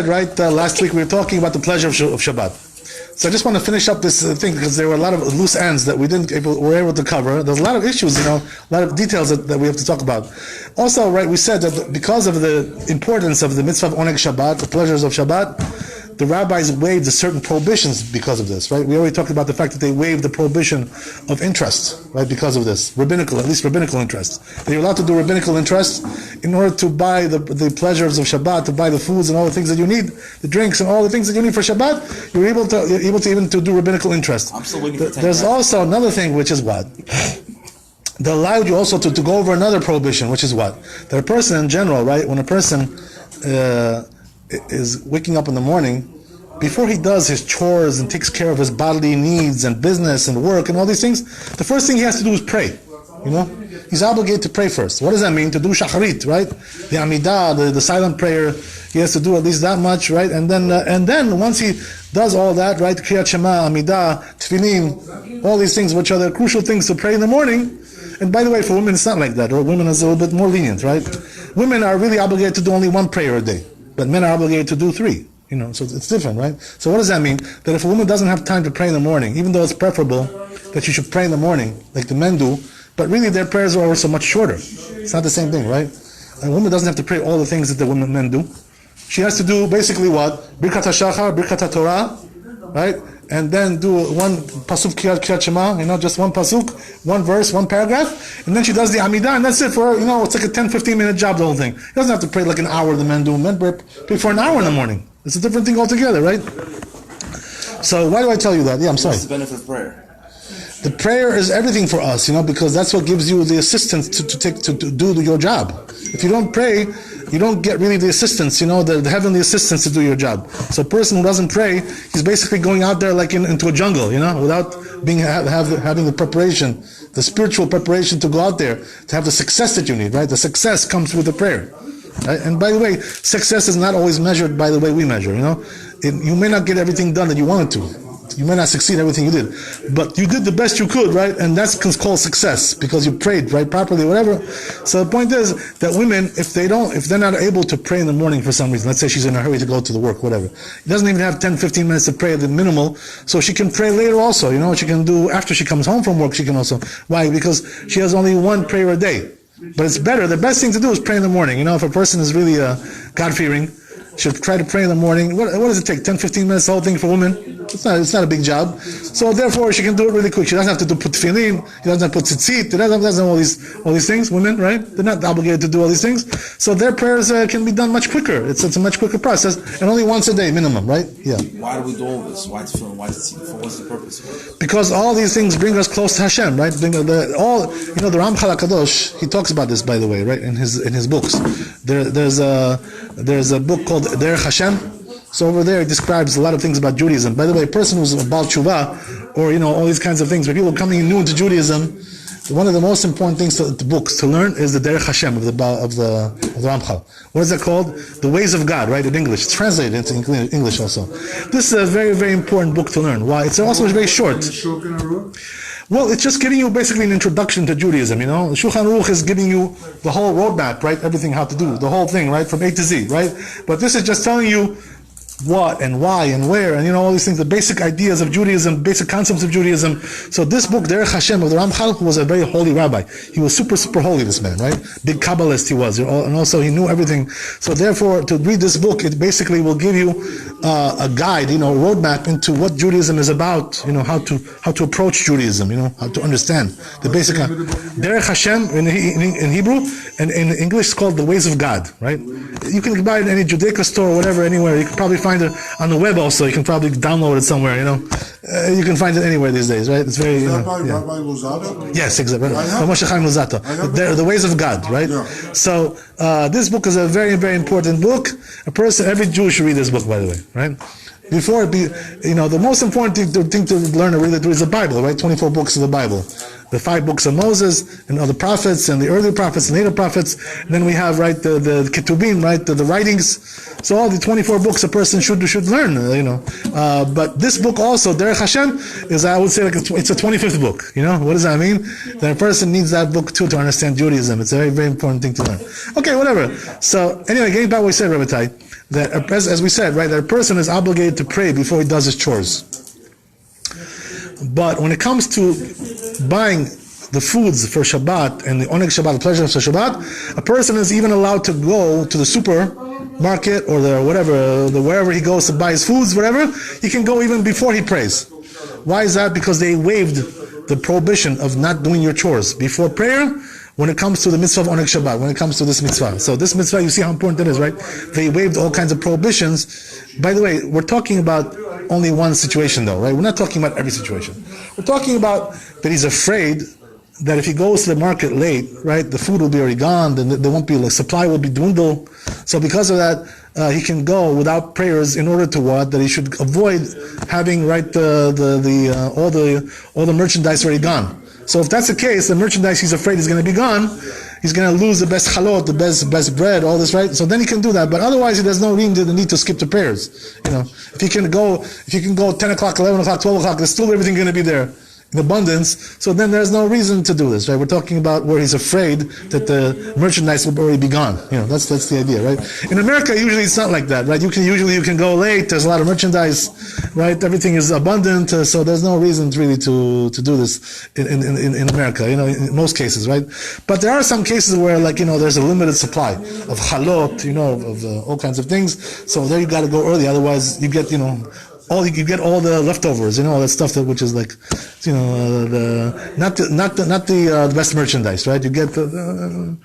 Right, last week we were talking about the pleasure of Shabbat. So I just want to finish up this thing because there were a lot of loose ends that we were able to cover. There's a lot of issues, a lot of details that we have to talk about. Also, right, we said that because of the importance of the mitzvah of Oneg Shabbat, the pleasures of Shabbat, the rabbis waived certain prohibitions because of this, right? We already talked about the fact that they waived the prohibition of interest, right, because of this. At least rabbinical interest. They were allowed to do rabbinical interest in order to buy the pleasures of Shabbat, to buy the foods and all the things that you need, the drinks and all the things that you need for Shabbat. You're able to even to do rabbinical interest. I'm still waiting for 10 There's also another thing, which is what? They allowed you also to go over another prohibition, which is what? That a person in general, right, when a person is waking up in the morning, before he does his chores and takes care of his bodily needs and business and work and all these things, the first thing he has to do is pray. He's obligated to pray first. What does that mean? To do shacharit, right? The amidah, the silent prayer, he has to do at least that much, right? And then once he does all that, right? Kriyat Shema, amidah, tefillin, all these things, which are the crucial things to pray in the morning. And by the way, for women, it's not like that. Or women is a little bit more lenient, right? Women are really obligated to do only one prayer a day, but men are obligated to do 3. So it's different, right? So what does that mean? That if a woman doesn't have time to pray in the morning, even though it's preferable that you should pray in the morning, like the men do, but really their prayers are also much shorter. It's not the same thing, right? A woman doesn't have to pray all the things that the men do. She has to do basically what? Birkat HaShachar, Birkat HaTorah, right? And then do one pasuk Kriyat Shema, just one pasuk, one verse, one paragraph, and then she does the Amidah, and that's it for, it's like a 10-15 minute job, the whole thing. She doesn't have to pray like an hour, the men do. Men pray for an hour in the morning. It's a different thing altogether, right? So why do I tell you that? Yeah, I'm sorry. What's the benefit of prayer? The prayer is everything for us, because that's what gives you the assistance to do your job. If you don't pray, you don't get really the assistance, the heavenly assistance to do your job. So a person who doesn't pray, he's basically going out there like into a jungle, without having the preparation, the spiritual preparation to go out there, to have the success that you need, right? The success comes with the prayer. Right? And by the way, success is not always measured by the way we measure, you may not get everything done that you wanted to. You may not succeed in everything you did, but you did the best you could, right? And that's called success because you prayed, right, properly, whatever. So the point is that women, if they're not able to pray in the morning for some reason, let's say she's in a hurry to go to the work, whatever, she doesn't even have 10-15 minutes to pray at the minimal, so she can pray later also. She can do after she comes home from work. She can also. Why? Because she has only one prayer a day. But it's better. The best thing to do is pray in the morning. If a person is really God-fearing, should try to pray in the morning. What does it take? 10-15 minutes, the whole thing for women? It's not a big job. So therefore, she can do it really quick. She doesn't have to put tefillin. She doesn't have to put tzitzit. She doesn't have all these things. Women, right? They're not obligated to do all these things. So their prayers can be done much quicker. It's a much quicker process, and only once a day minimum, right? Yeah. Why do we do all this? Why tefillin? Why tzitzit? What's the purpose? Because all these things bring us close to Hashem, right? The Ramchal HaKadosh, he talks about this, by the way, right? In his books. There's a book called Derech Hashem. So over there, it describes a lot of things about Judaism. By the way, a person who's a Baal Tshuva, or all these kinds of things, where people coming new into Judaism, one of the most important things the books to learn is the Derech Hashem of the Ramchal. What is that called? The Ways of God, right? In English, it's translated into English also. This is a very, very important book to learn. Why? It's also very short. Well, it's just giving you basically an introduction to Judaism, The Shulchan Aruch is giving you the whole roadmap, right? Everything, how to do, the whole thing, right? From A to Z, right? But this is just telling you what and why and where and all these things, the basic ideas of Judaism, basic concepts of Judaism. So this book, Derech Hashem of the Ramchal, who was a very holy rabbi. He was super, super holy, this man, right? Big Kabbalist he was, and also he knew everything. So therefore, to read this book, it basically will give you a guide, a roadmap into what Judaism is about, how to approach Judaism, how to understand the basic. Derech Hashem in Hebrew, and in English it's called The Ways of God, right? You can buy it in any Judaica store or whatever, anywhere. You can probably find it on the web also. You can probably download it somewhere, you can find it anywhere these days, right? It's very... Rabbi Luzzatto? Yes, exactly. Moshe Chaim Luzzatto. The Ways of God, right? Yeah. So this book is a very, very important book. Every Jew should read this book, by the way, right? Before it be, the most important thing to learn or read is the Bible, right? 24 books of the Bible. the 5 books of Moses and other prophets and the early prophets and later prophets. And then we have, right, the Ketubim, right, the writings. So all the 24 books a person should learn, But this book also, Derech Hashem, is, I would say, like it's a 25th book. What does that mean? That a person needs that book too to understand Judaism. It's a very, very important thing to learn. Okay, whatever. So anyway, getting back to what we said, Rabbi, that as we said, right, that a person is obligated to pray before he does his chores. But when it comes to buying the foods for Shabbat and the Oneg Shabbat, the pleasure of Shabbat, a person is even allowed to go to the supermarket or wherever he goes to buy his foods, whatever. He can go even before he prays. Why is that? Because they waived the prohibition of not doing your chores before prayer when it comes to the mitzvah of Oneg Shabbat, when it comes to this mitzvah. So this mitzvah, you see how important it is, right? They waived all kinds of prohibitions. By the way, we're talking about only one situation though, right? We're not talking about every situation. We're talking about that he's afraid that if he goes to the market late, right, the food will be already gone, then there won't be, supply will be dwindled. So because of that, he can go without prayers in order to what? That he should avoid having, right, all the merchandise already gone. So if that's the case, the merchandise he's afraid is going to be gone, he's going to lose the best chalot, the best bread, all this, right? So then he can do that. But otherwise, there's no reason the need to skip the prayers. If you can go 10 o'clock, 11 o'clock, 12 o'clock, there's still everything going to be there in abundance. So then there's no reason to do this, right? We're talking about where he's afraid that the merchandise will already be gone. That's the idea, right? In America, usually it's not like that, right? You can go late. There's a lot of merchandise, right? Everything is abundant, so there's no reason really to do this in America, in most cases, right? But there are some cases where, there's a limited supply of chalot, of all kinds of things. So there you got to go early, otherwise you get, you get all the leftovers, all that stuff which is like, not the best merchandise, right? You get the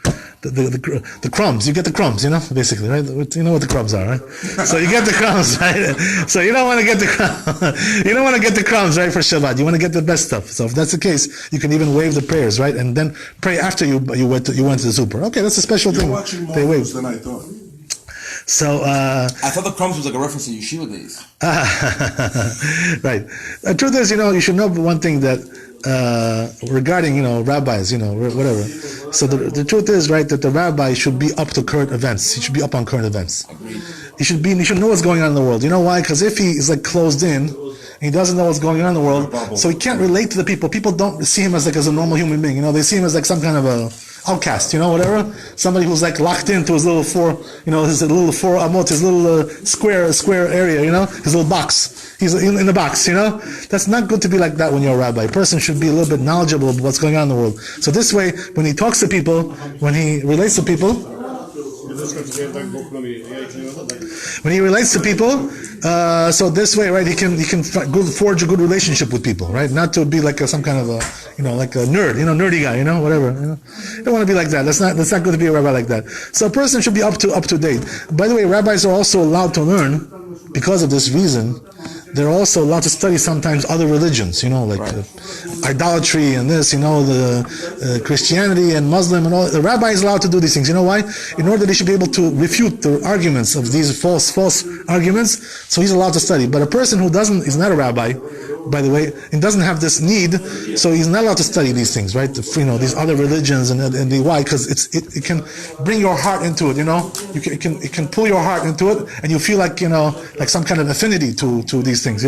crumbs. You get the crumbs, basically, right? You know what the crumbs are, right? So you get the crumbs, right? So you don't want to get the crumbs. You don't want to get the crumbs, right, for Shabbat. You want to get the best stuff. So if that's the case, you can even waive the prayers, right, and then pray after you went to the super. Okay, that's a special thing. Watching more they waive. than I thought. So I thought the crumbs was like a reference to yeshiva days. Right. The truth is, you should know one thing that regarding, rabbis, whatever. So the truth is, right, that the rabbi should be up to current events. He should be up on current events. Agreed. He should know what's going on in the world. You know why? Because if he is closed in, he doesn't know what's going on in the world, so he can't relate to the people. People don't see him as a normal human being. They see him as some kind of a outcast, whatever. Somebody who's locked into his little his little 4 amot, his little square area, his little box. He's in the box, That's not good to be like that when you're a rabbi. A person should be a little bit knowledgeable of what's going on in the world. So this way, when he talks to people, when he relates to people, so this way, right, he can forge a good relationship with people, right? Not to be like some kind of a, like a nerd, nerdy guy, whatever. You don't want to be like that. That's not good to be a rabbi like that. So a person should be up to date. By the way, rabbis are also allowed to learn, because of this reason. They're also allowed to study sometimes other religions, idolatry and this, the Christianity and Muslim and all. The rabbi is allowed to do these things. You know why? In order that he should be able to refute the arguments of these false arguments, so he's allowed to study. But a person who is not a rabbi, by the way, and doesn't have this need, so he's not allowed to study these things, right? These other religions and why? Because it can bring your heart into it, It can pull your heart into it, and you feel like some kind of affinity to these things,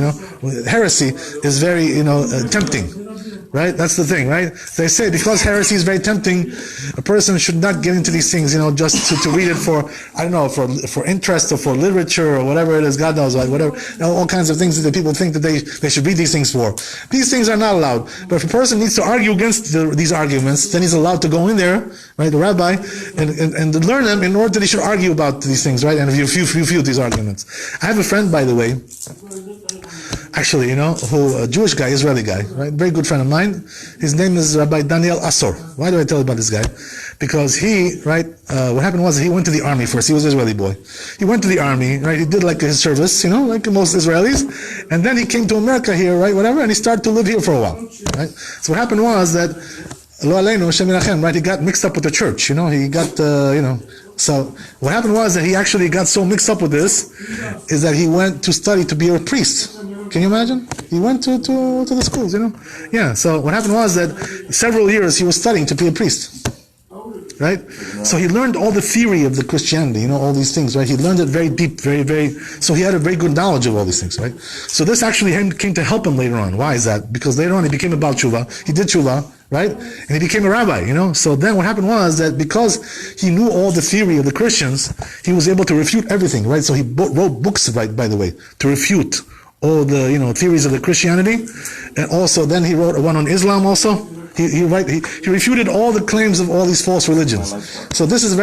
Heresy is very tempting. Right? That's the thing, right? They say because heresy is very tempting, a person should not get into these things, just to read it for, I don't know, for interest or for literature or whatever it is, God knows, like whatever, all kinds of things that people think that they should read these things for. These things are not allowed. But if a person needs to argue against these arguments, then he's allowed to go in there, right, the rabbi, and learn them in order that he should argue about these things, right? And if you refute these arguments. I have a friend, by the way, actually, a Jewish guy, Israeli guy, right? Very good friend of mine. His name is Rabbi Danielov. Why do I tell you about this guy? Because he, right, what happened was he went to the army first. He was an Israeli boy. He went to the army, right? He did his service, like most Israelis. And then he came to America here, right, whatever, and he started to live here for a while, right? So what happened was that, right, he got mixed up with the church, he got, So what happened was that he actually got so mixed up with this, is that he went to study to be a priest. Can you imagine? He went to the schools, Yeah, so what happened was that several years he was studying to be a priest. Right? So he learned all the theory of the Christianity, all these things, right? He learned it very deep, so he had a very good knowledge of all these things, right? So this actually came to help him later on. Why is that? Because later on he became a Baal Tshuva, he did Tshuva, right? And he became a rabbi, So then what happened was that because he knew all the theory of the Christians, he was able to refute everything, right? So he wrote books, right, by the way, to refute all the, theories of the Christianity. And also then he wrote one on Islam also. He refuted all the claims of all these false religions. So this is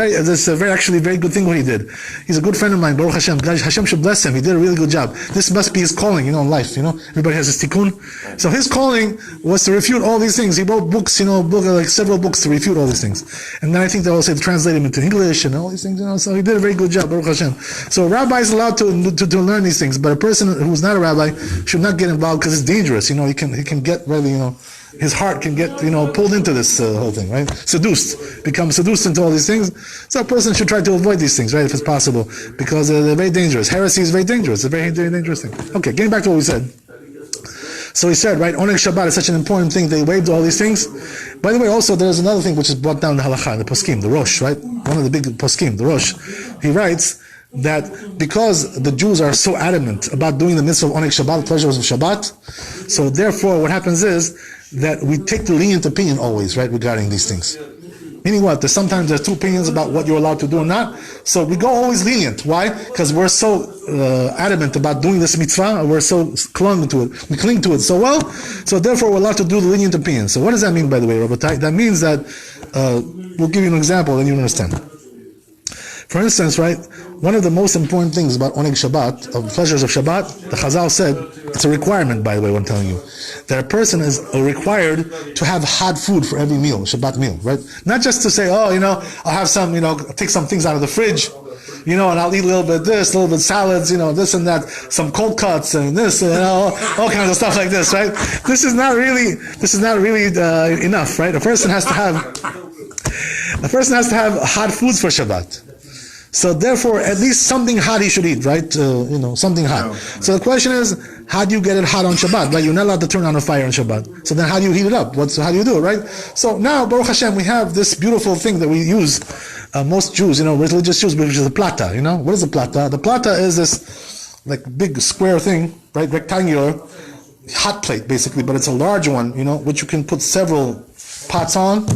actually a very good thing what he did. He's a good friend of mine, Baruch Hashem. Hashem should bless him. He did a really good job. This must be his calling, in life. Everybody has his tikkun. So his calling was to refute all these things. He wrote books, several books to refute all these things. And then I think they also translate them into English and all these things. So he did a very good job, Baruch Hashem. So a rabbi is allowed to learn these things, but a person who's not a rabbi should not get involved because it's dangerous. He can get really, his heart can get, pulled into this whole thing, right? Become seduced into all these things. So a person should try to avoid these things, right, if it's possible, because they're very dangerous. Heresy is very dangerous. It's a very, very dangerous thing. Okay, getting back to what we said. So he said, right, Oneg Shabbat is such an important thing. They waived all these things. By the way, also there's another thing which is brought down in the halakha, the poskim, the Rosh, right? One of the big poskim, the Rosh. He writes that because the Jews are so adamant about doing the mitzvah of Oneg Shabbat, pleasures of Shabbat, so therefore what happens is that we take the lenient opinion always, right, regarding these things. Meaning what? Sometimes there's two opinions about what you're allowed to do or not. So we go always lenient. Why? Because we're so adamant about doing this mitzvah, we're so clung to it. We cling to it so well, so therefore we're allowed to do the lenient opinion. So what does that mean, by the way, Rabbi? That means that, we'll give you an example and you understand. For instance, right, one of the most important things about Oneg Shabbat, of pleasures of Shabbat, the Chazal said, it's a requirement, by the way, what I'm telling you, that a person is required to have hot food for every meal, Shabbat meal, right? Not just to say, I'll have some, take some things out of the fridge, and I'll eat a little bit of this, a little bit of salads, this and that, some cold cuts and this, all kinds of stuff like this, right? This is not really enough, right? A person has to have hot foods for Shabbat. So therefore, at least something hot he should eat, right? Something hot. So the question is, how do you get it hot on Shabbat? Like, you're not allowed to turn on a fire on Shabbat. So then how do you heat it up? How do you do it, right? So now, Baruch Hashem, we have this beautiful thing that we use, most Jews, religious Jews, which is the plata, What is the plata? The plata is this, like, big square thing, right? Rectangular, hot plate, basically, but it's a large one, which you can put several pots on,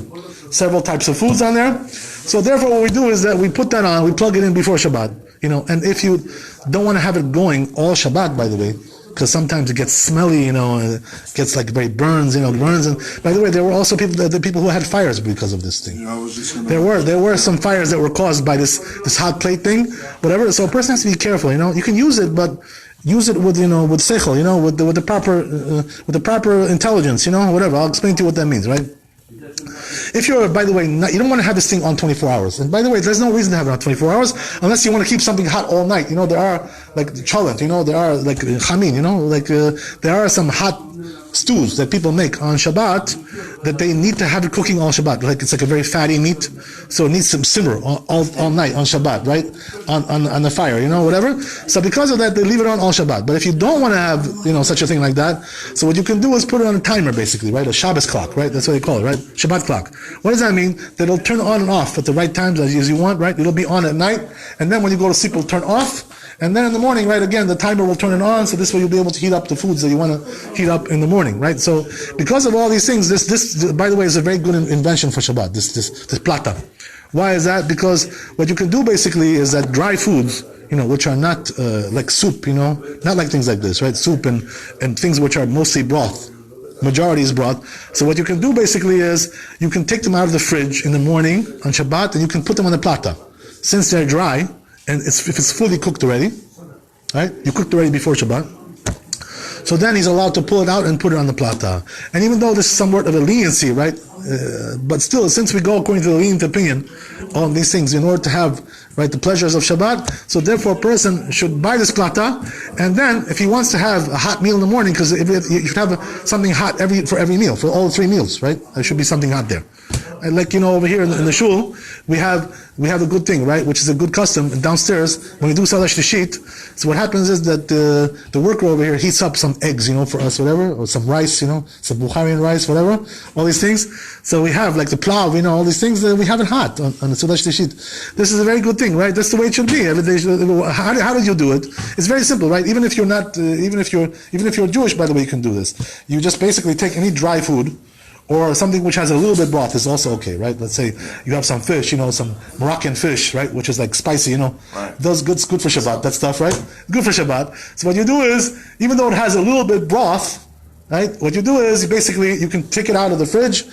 several types of foods on there. So therefore what we do is that we put that on, we plug it in before Shabbat, and if you don't want to have it going all Shabbat, by the way, because sometimes it gets smelly, it gets like very burns, burns. And by the way, there were also the people who had fires because of this thing. There were some fires that were caused by this hot plate thing, whatever. So a person has to be careful, You can use it, but use it with, with seichel, with the proper intelligence, whatever. I'll explain to you what that means, right? If you're, by the way, you don't want to have this thing on 24 hours. And by the way, there's no reason to have it on 24 hours unless you want to keep something hot all night. There are like cholent, there are like chamin, there are some hot stews that people make on Shabbat that they need to have it cooking all Shabbat. Like it's like a very fatty meat, so it needs some simmer all night on Shabbat, right? On the fire, whatever. So because of that, they leave it on all Shabbat. But if you don't want to have, such a thing like that, so what you can do is put it on a timer, basically, right? A Shabbos clock, right? That's what they call it, right? Shabbat clock. What does that mean? That it'll turn on and off at the right times as you want, right? It'll be on at night, and then when you go to sleep, it'll turn off. And then in the morning, right, again, the timer will turn it on, so this way you'll be able to heat up the foods that you want to heat up in the morning, right? So, because of all these things, this by the way, is a very good invention for Shabbat, this plata. Why is that? Because what you can do basically is that dry foods, which are not like soup, not like things like this, right? Soup and things which are mostly broth. Majority is broth. So what you can do basically is, you can take them out of the fridge in the morning on Shabbat, and you can put them on the plata. Since they're dry, and if it's fully cooked already, right? You cooked already before Shabbat. So then he's allowed to pull it out and put it on the plata. And even though this is somewhat of a leniency, right? But still, since we go according to the lenient opinion on these things, in order to have, right, the pleasures of Shabbat, so therefore a person should buy this plata, and then if he wants to have a hot meal in the morning, because you should have something hot for every meal, for all 3 meals, right? There should be something hot there. and like over here in the shul, we have a good thing, right? Which is a good custom. And downstairs, when we do Salash Tashit, so what happens is that the worker over here heats up some eggs, for us, whatever, or some rice, some Bukharian rice, whatever, all these things. So we have like the plow, all these things that we have it hot on the Salash Tashit. This is a very good thing, right? That's the way it should be. How did you do it? It's very simple, right? Even if you're not, even if you're Jewish, by the way, you can do this. You just basically take any dry food, or something which has a little bit broth is also okay, right? Let's say you have some fish, some Moroccan fish, right? Which is like spicy, Right. Those good for Shabbat, that stuff, right? Good for Shabbat. So what you do is, even though it has a little bit broth, right? What you do is, you can take it out of the fridge,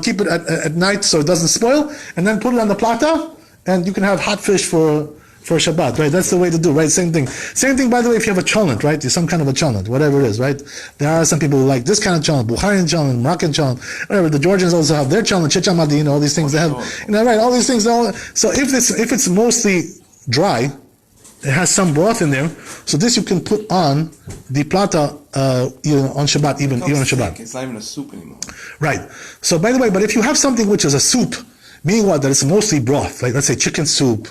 keep it at night so it doesn't spoil, and then put it on the plata, and you can have hot fish for Shabbat, right? That's the way to do, right? Same thing. Same thing, by the way, if you have a cholent, right? Some kind of a cholent, whatever it is, right? There are some people who like this kind of cholent, Bukharian cholent, Moroccan cholent, whatever. The Georgians also have their cholent, chichamadi, all these things they have, right? All these things. So if it's mostly dry, it has some broth in there. So this you can put on the plata, on Shabbat, even on Shabbat. It's not even a soup anymore. Right. So by the way, but if you have something which is a soup, meaning what? That it's mostly broth, like let's say chicken soup,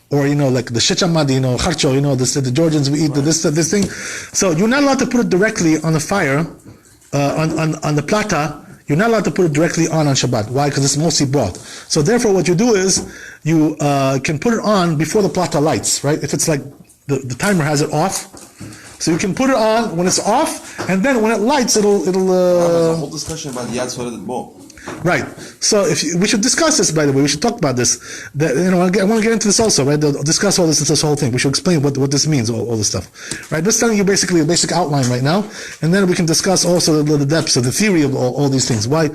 or like the shechamadi, charcho, the Georgians we eat this thing. So you're not allowed to put it directly on the fire, on the plata. You're not allowed to put it directly on Shabbat. Why? Because it's mostly broth. So therefore, what you do is you can put it on before the plata lights, right? If it's like the timer has it off, so you can put it on when it's off, and then when it lights, it'll. There's a whole discussion about the Yad Soda Bo. Right. So we should discuss this, by the way. We should talk about this. I want to get into this also, right? They'll discuss all this whole thing. We should explain what this means, all this stuff. Right? Just telling you basically a basic outline right now, and then we can discuss also the depths of the theory of all these things, why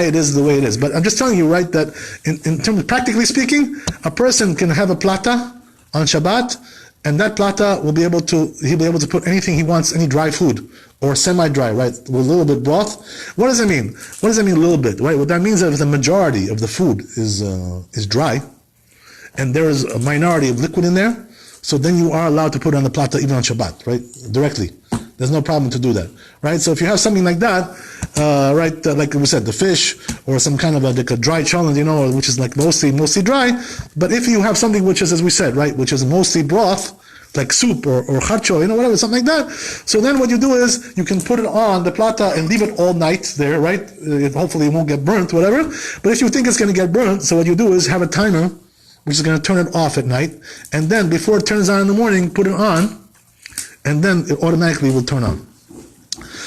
it is the way it is. But I'm just telling you, right, that in terms of practically speaking, a person can have a plata on Shabbat, and that plata he'll be able to put anything he wants, any dry food, or semi-dry, right, with a little bit broth. What does it mean? What does that mean, a little bit, right? What that means is if the majority of the food is dry, and there is a minority of liquid in there, so then you are allowed to put it on the plata even on Shabbat, right, directly. There's no problem to do that, right? So if you have something like that, right, like we said, the fish, or some kind of like a dry cholent, which is like mostly dry, but if you have something which is, as we said, right, which is mostly broth, like soup or charcho, whatever, something like that. So then what you do is you can put it on the plata and leave it all night there, right? Hopefully it won't get burnt, whatever. But if you think it's going to get burnt, so what you do is have a timer, which is going to turn it off at night, and then before it turns on in the morning, put it on, and then it automatically will turn on.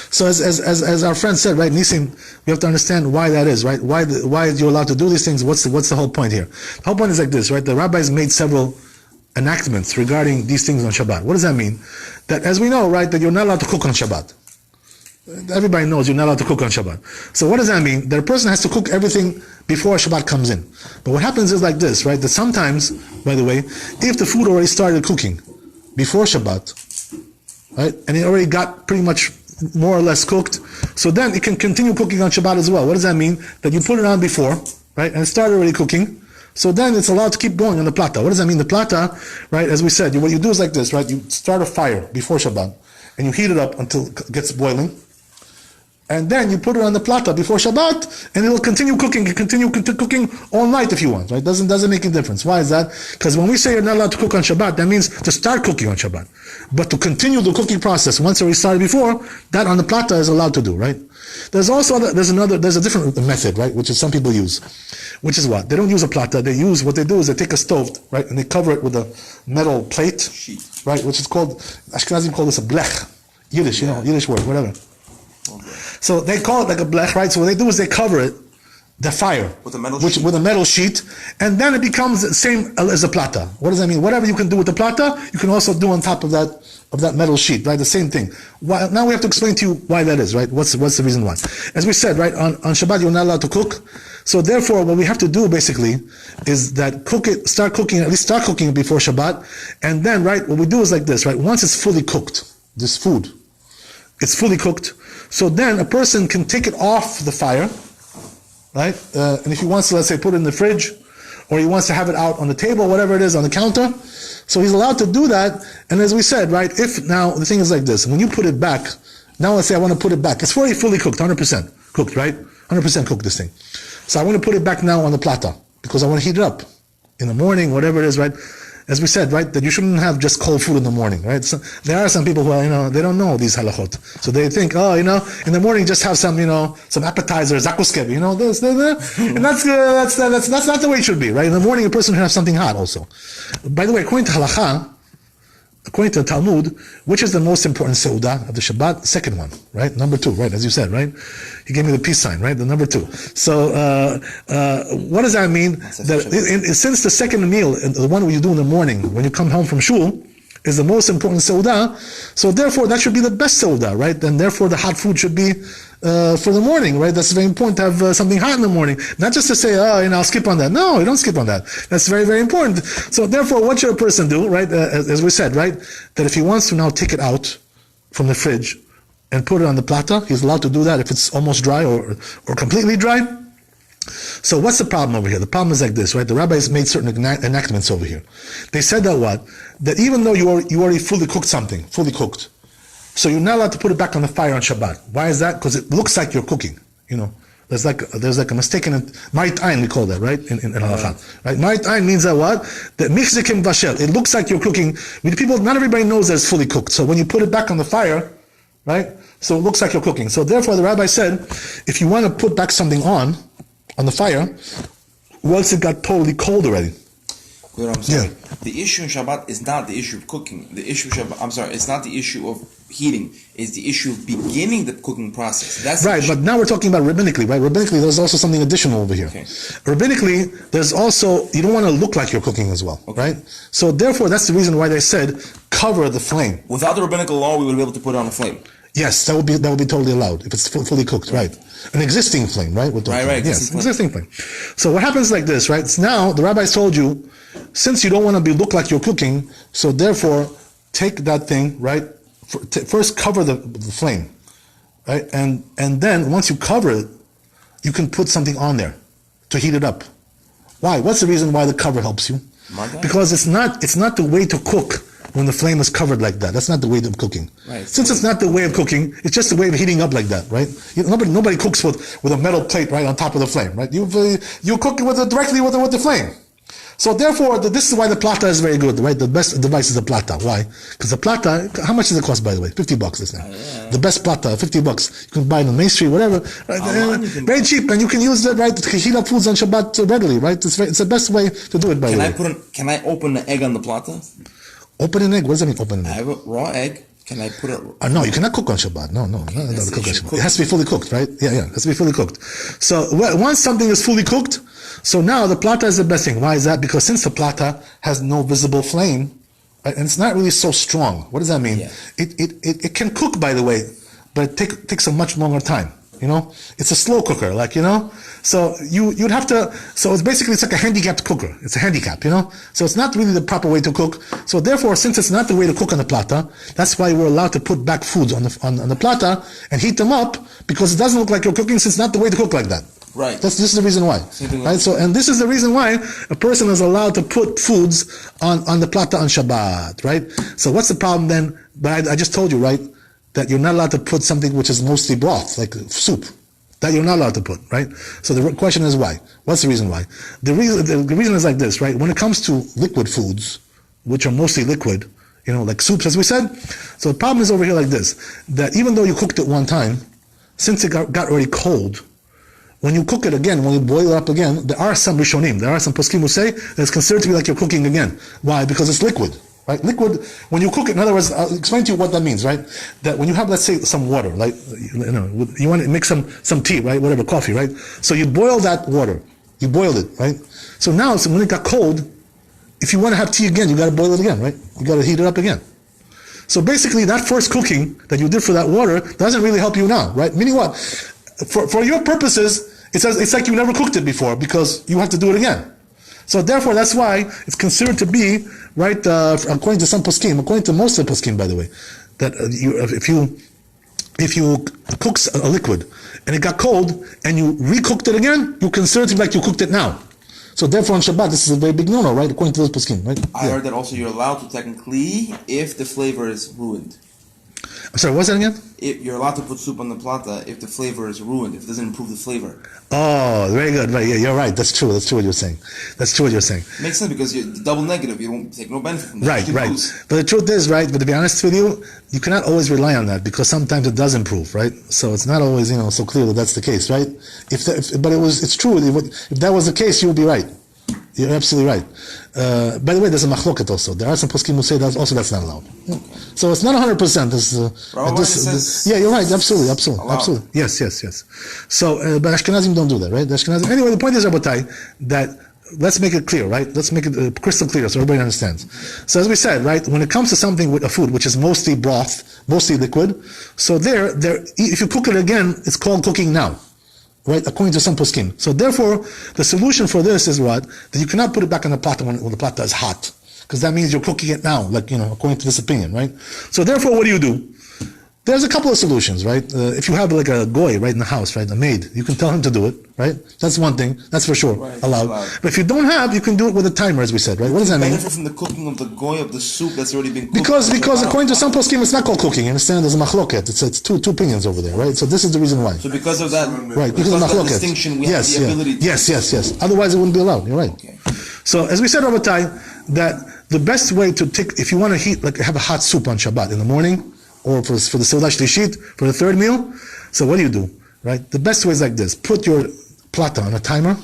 So as our friend said, right, Nisim, we have to understand why that is, right? Why you're allowed to do these things? What's the whole point here? The whole point is like this, right? The rabbis made several enactments regarding these things on Shabbat. What does that mean? That, as we know, right, that you're not allowed to cook on Shabbat. Everybody knows you're not allowed to cook on Shabbat. So what does that mean? That a person has to cook everything before Shabbat comes in. But what happens is like this, right, that sometimes, by the way, if the food already started cooking before Shabbat, right, and it already got pretty much more or less cooked, so then it can continue cooking on Shabbat as well. What does that mean? That you put it on before, right, and it started already cooking, so then it's allowed to keep going on the plata. What does that mean? The plata, right, as we said, what you do is like this, right, you start a fire before Shabbat, and you heat it up until it gets boiling, and then you put it on the plata before Shabbat, and it will continue cooking all night if you want, right? Doesn't make a difference. Why is that? Because when we say you're not allowed to cook on Shabbat, that means to start cooking on Shabbat. But to continue the cooking process once already started before, that on the plata is allowed to do, right? There's a different method, right, which is some people use, which is what? They don't use a plata, what they do is they take a stove, right, and they cover it with a metal plate, sheet, right, which is called, Ashkenazim call this a blech, Yiddish, Yiddish word, whatever. So they call it like a blech, right? So what they do is they cover it, the fire, with a metal sheet, and then it becomes the same as a plata. What does that mean? Whatever you can do with the plata, you can also do on top of that metal sheet, right? The same thing. Now we have to explain to you why that is, right? What's the reason why? As we said, right, on Shabbat you're not allowed to cook. So therefore, what we have to do basically is that start cooking it before Shabbat, and then, right, what we do is like this, right? Once it's fully cooked, this food, it's fully cooked. So then a person can take it off the fire, right? And if he wants to, let's say, put it in the fridge, or he wants to have it out on the table, whatever it is, on the counter, so he's allowed to do that. And as we said, right, if now, the thing is like this, when you put it back, now let's say I want to put it back, it's already fully cooked, 100% cooked, right? 100% cooked, this thing. So I want to put it back now on the plata because I want to heat it up in the morning, whatever it is, right? As we said, right, that you shouldn't have just cold food in the morning, right? So there are some people who are, they don't know these halachot. So they think, in the morning just have some, some appetizers, zakuskebi, this, and that's not the way it should be, right? In the morning a person should have something hot also. By the way, according to halacha, according to the Talmud, which is the most important seudah of the Shabbat? Second one, right? Number 2, right? As you said, right? He gave me the peace sign, right? The number 2. So, what does that mean? That since the second meal, the one you do in the morning when you come home from shul, is the most important seudah, so therefore that should be the best seudah, right? And therefore the hot food should be for the morning, right? That's very important to have something hot in the morning. Not just to say, I'll skip on that. No, you don't skip on that. That's very, very important. So therefore, what should a person do, right? As we said, right? That if he wants to now take it out from the fridge and put it on the plata, he's allowed to do that if it's almost dry or completely dry. So what's the problem over here? The problem is like this, right? The rabbis made certain enactments over here. They said that what? That even though you already fully cooked something, fully cooked, so you're not allowed to put it back on the fire on Shabbat. Why is that? Because it looks like you're cooking. There's like a mistaken marit ayin, we call that, right? In halakha, right? Marit ayin means that what? That michzikim vashel. It looks like you're cooking. Not everybody knows that it's fully cooked. So when you put it back on the fire, right? So it looks like you're cooking. So therefore, the rabbi said, if you want to put back something on the fire, once it got totally cold already. I'm sorry. Yeah. The issue in Shabbat is not the issue of cooking. It's not the issue of heating. It's the issue of beginning the cooking process. That's right, but now we're talking about rabbinically, right? Rabbinically, there's also something additional over here. Okay. Rabbinically, there's also, you don't want to look like you're cooking as well, okay, right? So therefore, that's the reason why they said, cover the flame. Without the rabbinical law, we would be able to put it on a flame. Yes, that would be totally allowed if it's fully cooked, right? An existing flame, right? Right. Yes, existing flame. So what happens like this, right? So now the rabbis told you, since you don't want to look like you're cooking, so therefore take that thing, right? First cover the flame, right? And then once you cover it, you can put something on there to heat it up. Why? What's the reason why the cover helps you? Because it's not the way to cook when the flame is covered like that. That's not the way of cooking. Right. Since it's not the way of cooking, it's just the way of heating up like that, right? Nobody cooks with a metal plate right on top of the flame, right? You cook it directly with the flame. So therefore, this is why the plata is very good, right? The best device is the plata. Why? Because the plata, how much does it cost, by the way? $50 this thing. The best plata, $50. You can buy it on Main Street, whatever. Right? Very cheap, and you can use it, right, to heat up foods on Shabbat readily, right? It's the best way to do it, by the way. Can I open the egg on the plata? Open an egg? What does that mean, open an egg? I have a raw egg. Can I put it? No, you cannot cook on Shabbat. No, not cook on Shabbat. It has to be fully cooked, right? Yeah, it has to be fully cooked. So once something is fully cooked, so now the plata is the best thing. Why is that? Because since the plata has no visible flame, right, and it's not really so strong. What does that mean? Yeah. It can cook, by the way, but it takes a much longer time. It's a slow cooker, So you'd have to. So it's like a handicapped cooker. It's a handicap, So it's not really the proper way to cook. So therefore, since it's not the way to cook on the plata, that's why we're allowed to put back foods on the plata and heat them up, because it doesn't look like you're cooking, since it's not the way to cook like that. Right. This is the reason why. Right. So, and this is the reason why a person is allowed to put foods on the plata on Shabbat. Right. So what's the problem then? But I just told you, right, that you're not allowed to put something which is mostly broth, like soup. That you're not allowed to put, right? So the question is why? What's the reason why? The reason is like this, right? When it comes to liquid foods, which are mostly liquid, like soups, as we said. So the problem is over here like this, that even though you cooked it one time, since it got already cold, when you cook it again, when you boil it up again, there are some Rishonim, there are some poskim who say that it's considered to be like you're cooking again. Why? Because it's liquid. Right? Liquid, when you cook it, in other words, I'll explain to you what that means, right? That when you have, let's say, some water, like, you want to mix some tea, right? Whatever, coffee, right? So you boil that water. You boiled it, right? So now, when it got cold, if you want to have tea again, you got to boil it again, right? You got to heat it up again. So basically, that first cooking that you did for that water doesn't really help you now, right? Meaning what? For your purposes, it's like you never cooked it before, because you have to do it again. So therefore, that's why it's considered to be, right, according to some poskim, according to most of the poskim, by the way, that if you cook a liquid and it got cold and you recooked it again, you consider it to be like you cooked it now. So therefore, on Shabbat, this is a very big no-no, right, according to those poskim, right? I heard that also you're allowed to technically if the flavor is ruined. I'm sorry, what's that again? If you're allowed to put soup on the plata if the flavor is ruined, if it doesn't improve the flavor. Oh, very good. Right, yeah, you're right. That's true. That's true what you're saying. That's true what you're saying. Makes sense because you're double negative. You don't take no benefit from that. Right, You right. lose. But the truth is, right, but to be honest with you, you cannot always rely on that because sometimes it does improve, right? So it's not always, so clear that that's the case, right? But it's true. If that was the case, you would be right. You're absolutely right. By the way, there's a machloket also. There are some poskim who say that's not allowed. Yeah. So it's not 100%. Yeah, you're right. Absolutely. Yes. So, but Ashkenazim don't do that, right? Anyway, the point is, Rabbi, that let's make it clear, right? Let's make it crystal clear so everybody understands. So as we said, right, when it comes to something with a food which is mostly broth, mostly liquid, so there, if you cook it again, it's called cooking now. Right, according to some poskim. So therefore, the solution for this is what? That you cannot put it back on the plata when the plata is hot. Because that means you're cooking it now, according to this opinion, right? So therefore, what do? There's a couple of solutions, right? If you have like a goy right in the house, right, a maid, you can tell him to do it, right? That's one thing, that's for sure, right, allowed. But if you don't have, you can do it with a timer, as we said, right? What does that mean? Benefit from the cooking of the goy of the soup that's already been cooked. Because according to some poskim, it's not called cooking. You understand? There's a machloket. It's two opinions over there, right? So this is the reason why. So because of that, right? Because of that distinction, we have the ability. Yes. Otherwise, it wouldn't be allowed. You're right. Okay. So as we said, Rabbi, that the best way to take, if you want to have a hot soup on Shabbat in the morning, or for the Seudah Shlishit, for the third meal, so what do? Right? The best way is like this. Put your plata on a timer,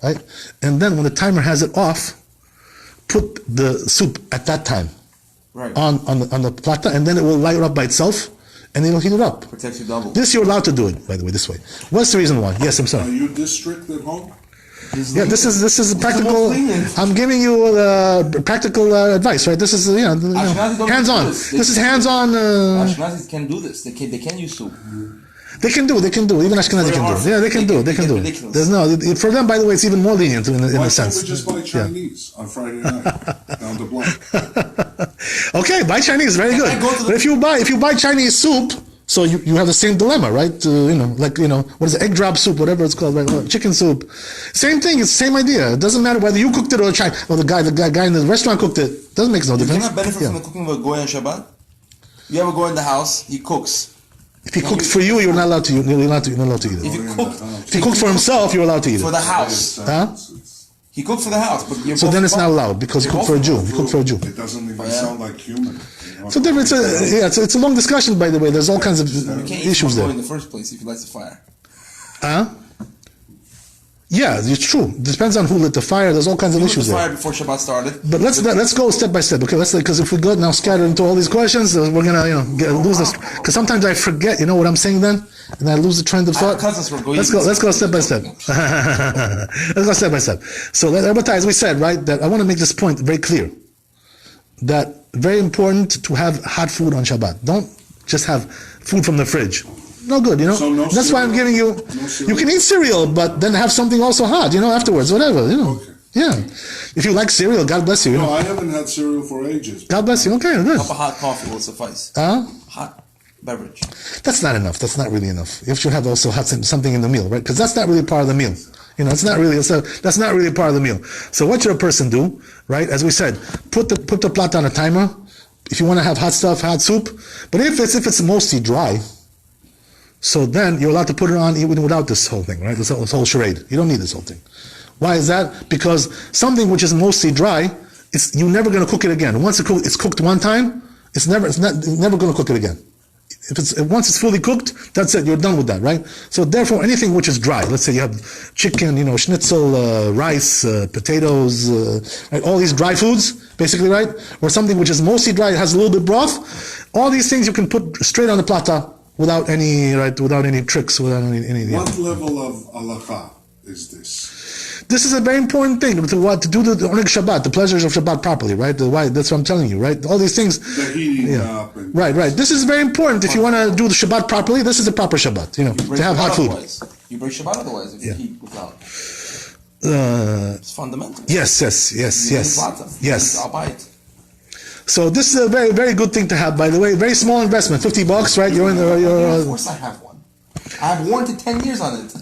right? And then when the timer has it off, put the soup at that time on the plata, and then it will light up by itself, and it'll heat it up. Protects you double. This you're allowed to do it, by the way, this way. What's the reason why? Yes, I'm sorry. Are you this strict at home? Yeah, this is practical. I'm giving you practical advice, right? This is hands-on. This is hands-on. Ashkenazis can do this. They can use soup. They can do. Even Ashkenazi can do. Yeah, they can do. There's for them. By the way, it's even more lenient in a sense. Why can't we just buy Chinese on Friday night down the block? Okay, buy Chinese. Very good. But if you buy Chinese soup. So you have the same dilemma, right? What is it? Egg drop soup, whatever it's called, right? Chicken soup. Same thing. It's the same idea. It doesn't matter whether you cooked it or the guy in the restaurant cooked it. Doesn't make no difference. You cannot benefit from the cooking of a goy on Shabbat. You have a goy in the house. He cooks. If he cooked for you, you're not allowed to. You're not allowed to eat it. If he cooked for himself, you're allowed to eat it. For the house. Huh? He cooked for the house, but so then it's not allowed because he cooked for a Jew. He cooked for a Jew. It doesn't even sound like human. So it's a long discussion, by the way. There's all kinds of issues there. In the first place, if he lights the fire. Yeah, it's true. It depends on who lit the fire. There's all kinds of issues there. Fire before Shabbat started. But let's go step by step. Okay, because if we go now scattered into all these questions, we're gonna lose this. Because sometimes I forget, what I'm saying then, and I lose the trend of thought. Let's go step by step. Let's go step by step. So as we said, right, that I want to make this point very clear. That very important to have hot food on Shabbat. Don't just have food from the fridge. No good, So that's why I'm giving you. You can eat cereal, but then have something also hot, afterwards, whatever, Okay. Yeah. If you like cereal, God bless you. No, I haven't had cereal for ages. God bless you. Okay, good. A cup of hot coffee will suffice. Hot beverage. That's not enough. That's not really enough. You should have also something in the meal, right? Because that's not really part of the meal. It's not really. That's not really part of the meal. So what should a person do, right? As we said, put the plata on a timer. If you want to have hot stuff, hot soup. But if it's mostly dry, so then you're allowed to put it on even without this whole thing, right? This whole charade. You don't need this whole thing. Why is that? Because something which is mostly dry, you're never going to cook it again. Once it's cooked one time, you're never going to cook it again. Once it's fully cooked, that's it. You're done with that, right? So therefore, anything which is dry, let's say you have chicken, schnitzel, rice, potatoes, right? All these dry foods, basically, right? Or something which is mostly dry, it has a little bit broth. All these things you can put straight on the plata without any tricks, without any. What level of halakha is this? This is a very important thing to do the Oneg Shabbat, the pleasures of Shabbat properly, right? That's what I'm telling you, right? All these things. The heating up. Right. This is very important. If you want to do the Shabbat properly, this is a proper Shabbat, to have hot food. You break Shabbat otherwise if you heat without. It's fundamental. Yes. I'll buy it. So this is a very, very good thing to have, by the way. Very small investment, $50, right? Of course I have one. I have warranty 10 years on it.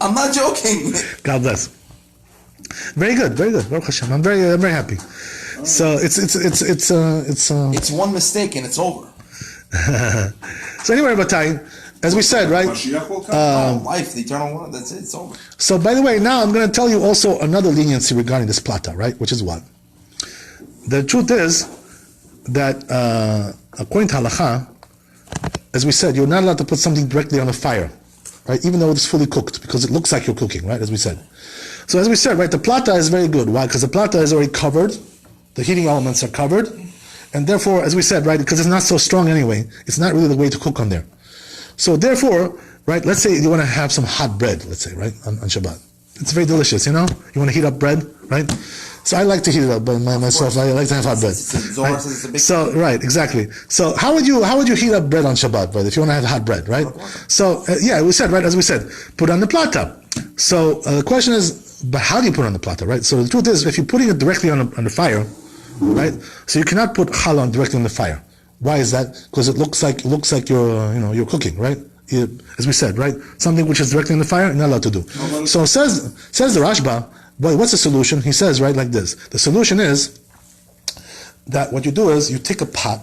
I'm not joking. God bless. Very good. Baruch Hashem. I'm very happy. So It's one mistake and it's over. So anyway, Rabbi, as we said, right? Mashiach will come. Life, the eternal one, that's it, it's over. So by the way, now I'm going to tell you also another leniency regarding this plata, right? Which is what? The truth is that according to halacha, as we said, you're not allowed to put something directly on the fire, right? Even though it's fully cooked, because it looks like you're cooking, right? As we said. So as we said, right, the plata is very good. Why? Because the plata is already covered. The heating elements are covered. And therefore, as we said, right, because it's not so strong anyway, it's not really the way to cook on there. So therefore, right, let's say you want to have some hot bread, let's say, right, on Shabbat. It's very delicious, you know? You want to heat up bread, right? So I like to heat it up myself. I like to have hot bread. Zohar says it's a big So, right, exactly. So how would you heat up bread on Shabbat, brother, if you want to have hot bread, right? So, yeah, we said, right, as we said, put on the plata. So the question is, but how do you put it on the plata, right? So the truth is, if you're putting it directly on the fire, right? So you cannot put challah directly on the fire. Why is that? Because it looks like you're cooking, right? As we said, right? Something which is directly on the fire, you're not allowed to do. So says the Rashba, well, what's the solution? He says, right, like this. The solution is that what you do is you take a pot,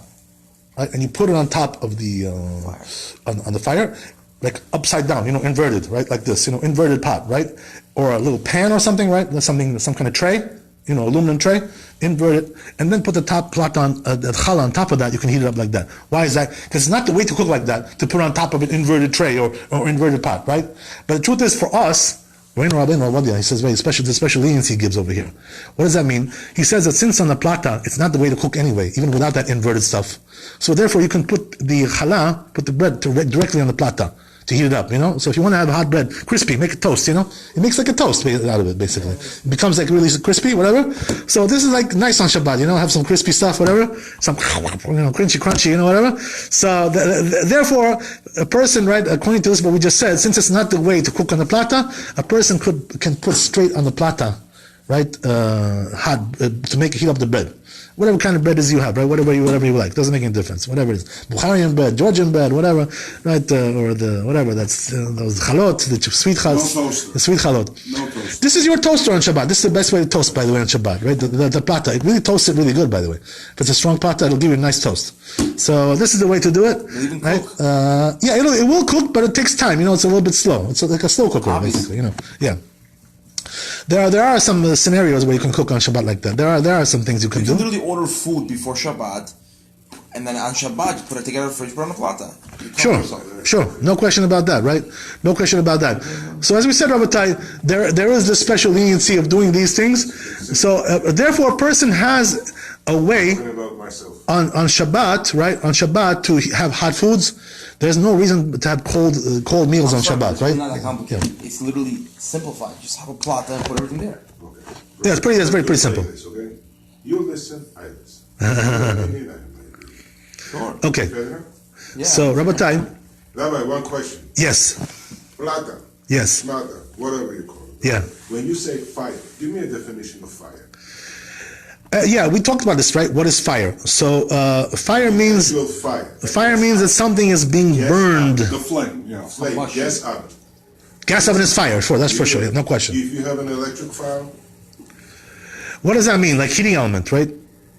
right, and you put it on top of the on the fire, like upside down, inverted, right, like this, inverted pot, right, or a little pan or something, right, some kind of tray, aluminum tray, invert it, and then put the top plot on the challah on top of that. You can heat it up like that. Why is that? Because it's not the way to cook like that, to put on top of an inverted tray or inverted pot, right? But the truth is, for us, he says, the special leniency he gives over here. What does that mean? He says that since on the plata, it's not the way to cook anyway, even without that inverted stuff. So therefore, you can put the challah, put the bread directly on the plata to heat it up, So if you want to have hot bread, crispy, make it toast, It makes like a toast out of it, basically. It becomes like really crispy, whatever. So this is like nice on Shabbat, have some crispy stuff, whatever. Some, crunchy, whatever. So therefore, a person, right, according to this, what we just said, since it's not the way to cook on the plata, a person can put straight on the plata, right, hot, to heat up the bread. Whatever kind of bread is you have, right? Whatever you like, doesn't make any difference. Whatever it is, Bukharian bread, Georgian bread, whatever, right? Or the whatever. That's those chalot, the sweet chalot, the sweet chalot. No toast. This is your toaster on Shabbat. This is the best way to toast, by the way, on Shabbat, right? The plata, it really toasts it really good, by the way. If it's a strong plata, it'll give you a nice toast. So this is the way to do it, right? Yeah, it will cook, but it takes time. It's a little bit slow. It's like a slow cooker, basically. Yeah. There are some scenarios where you can cook on Shabbat like that. There are some things you can do. You can literally order food before Shabbat, and then on Shabbat you put it together for you put on the plata. Sure. No question about that, right? No question about that. So as we said, Rabbi, there is this special leniency of doing these things. So therefore, a person has a way on Shabbat, right? On Shabbat to have hot foods. There's no reason to have cold meals on Shabbat, right? It's not that complicated. Yeah. It's literally simplified. Just have a plata and put everything there. Okay. Yeah, it's pretty simple. Okay? You listen, I listen. Sure. Okay. Yeah. So, Rabbi, one question. Yes. Plata. Yes. Plata, whatever you call it. Yeah. When you say fire, give me a definition of fire. Yeah, we talked about this, right? What is fire? So, fire means fire means that something is being burned. The flame, flame. Gas oven. Gas oven is fire, sure. That's for sure. No question. If you have an electric fire, what does that mean? Like heating element, right?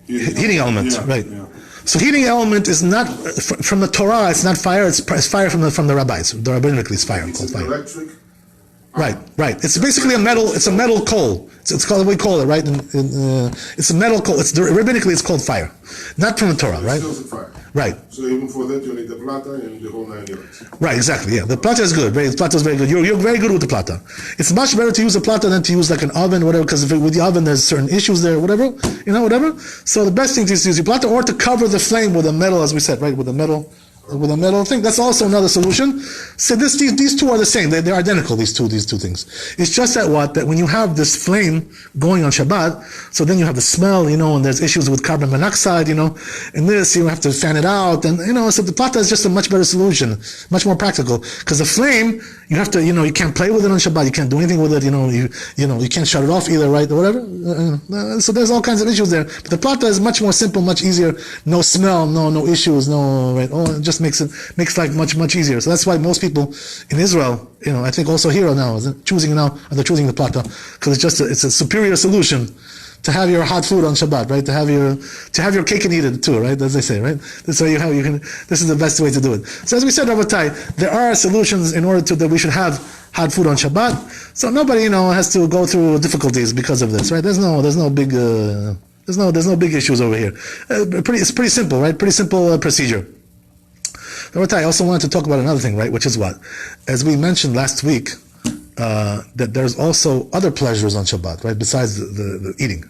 Heating element, right? Yeah. So heating element is not from the Torah. It's not fire. It's fire from the rabbis. The rabbinically, it's fire. It's fire. Electric. Right. It's basically a metal. It's a metal coal. It's called, we call it, right? It's a metal coal. Rabbinically, it's called fire, not from the Torah, right? It's still fire. Right. So even for that, you need the plata and the whole 9 yards. Right. Exactly. Yeah. The plata is good. The plata is very good. You're very good with the plata. It's much better to use the plata than to use like an oven, whatever. Because with the oven, there's certain issues there, whatever. Whatever. So the best thing is to use the plata or to cover the flame with a metal, as we said, right? With a metal thing. That's also another solution. So these two are the same. They're identical, these two things. It's just that when you have this flame going on Shabbat, so then you have the smell, and there's issues with carbon monoxide, and this, you have to fan it out, and, so the plata is just a much better solution, much more practical. Because the flame, you have to, you can't play with it on Shabbat, you can't do anything with it, you can't shut it off either, right, or whatever. So there's all kinds of issues there. But the plata is much more simple, much easier, no smell, no issues, just makes life much easier. So that's why most people in Israel, I think also here now, they're choosing the plata, because it's a superior solution to have your hot food on Shabbat, right? To have your cake and eat it too, right? As they say, right? That's how this is the best way to do it. So as we said, Rabbi, there are solutions in order that we should have hot food on Shabbat. So nobody, has to go through difficulties because of this, right? There's no big big issues over here. It's pretty simple, right? Pretty simple procedure. Rabbi, I also wanted to talk about another thing, right? Which is what? As we mentioned last week, that there's also other pleasures on Shabbat, right? Besides the eating,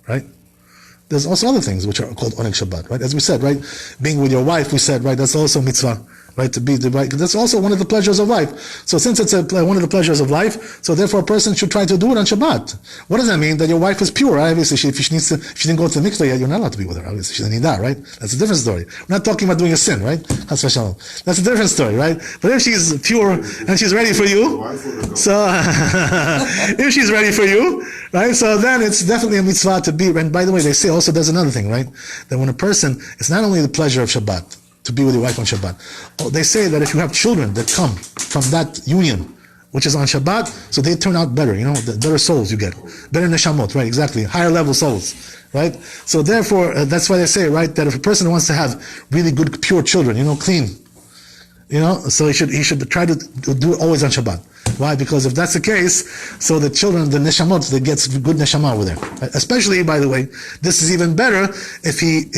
right? There's also other things which are called Oneg Shabbat, right? As we said, right? Being with your wife, we said, right? That's also mitzvah, right? To be the right. That's also one of the pleasures of life. So since it's one of the pleasures of life, so therefore a person should try to do it on Shabbat. What does that mean? That your wife is pure, right? Obviously, if she didn't go to the mikveh yet, you're not allowed to be with her. Obviously, she didn't need that, right? That's a different story. We're not talking about doing a sin, right? That's a different story, right? But if she's pure and she's ready for you, so if she's ready for you, right? So then it's definitely a mitzvah to be. And by the way, they say also there's another thing, right? That when a person, it's not only the pleasure of Shabbat to be with your wife on Shabbat. They say that if you have children that come from that union, which is on Shabbat, so they turn out better, the better souls you get. Better neshamot, right, exactly. Higher level souls, right? So therefore, that's why they say, right, that if a person wants to have really good, pure children, clean, so he should try to do it always on Shabbat. Why? Because if that's the case, so the children, the neshamot, they get good neshama over there. Right? Especially, by the way, this is even better if he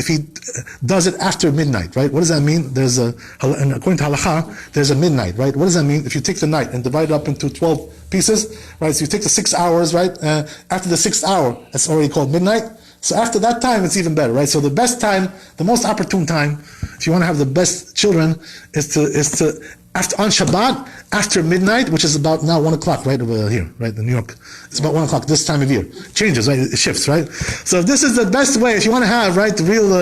does it after midnight, right? What does that mean? And according to halakha, there's a midnight, right? What does that mean? If you take the night and divide it up into 12 pieces, right? So you take the 6 hours, right? After the 6th hour, that's already called midnight. So after that time, it's even better, right? So the best time, the most opportune time, if you want to have the best children, is to on Shabbat, after midnight, which is about now 1 o'clock, right, over here, right, in New York. It's about 1 o'clock this time of year. It changes, right, it shifts, right? So if this is the best way, if you want to have, right, real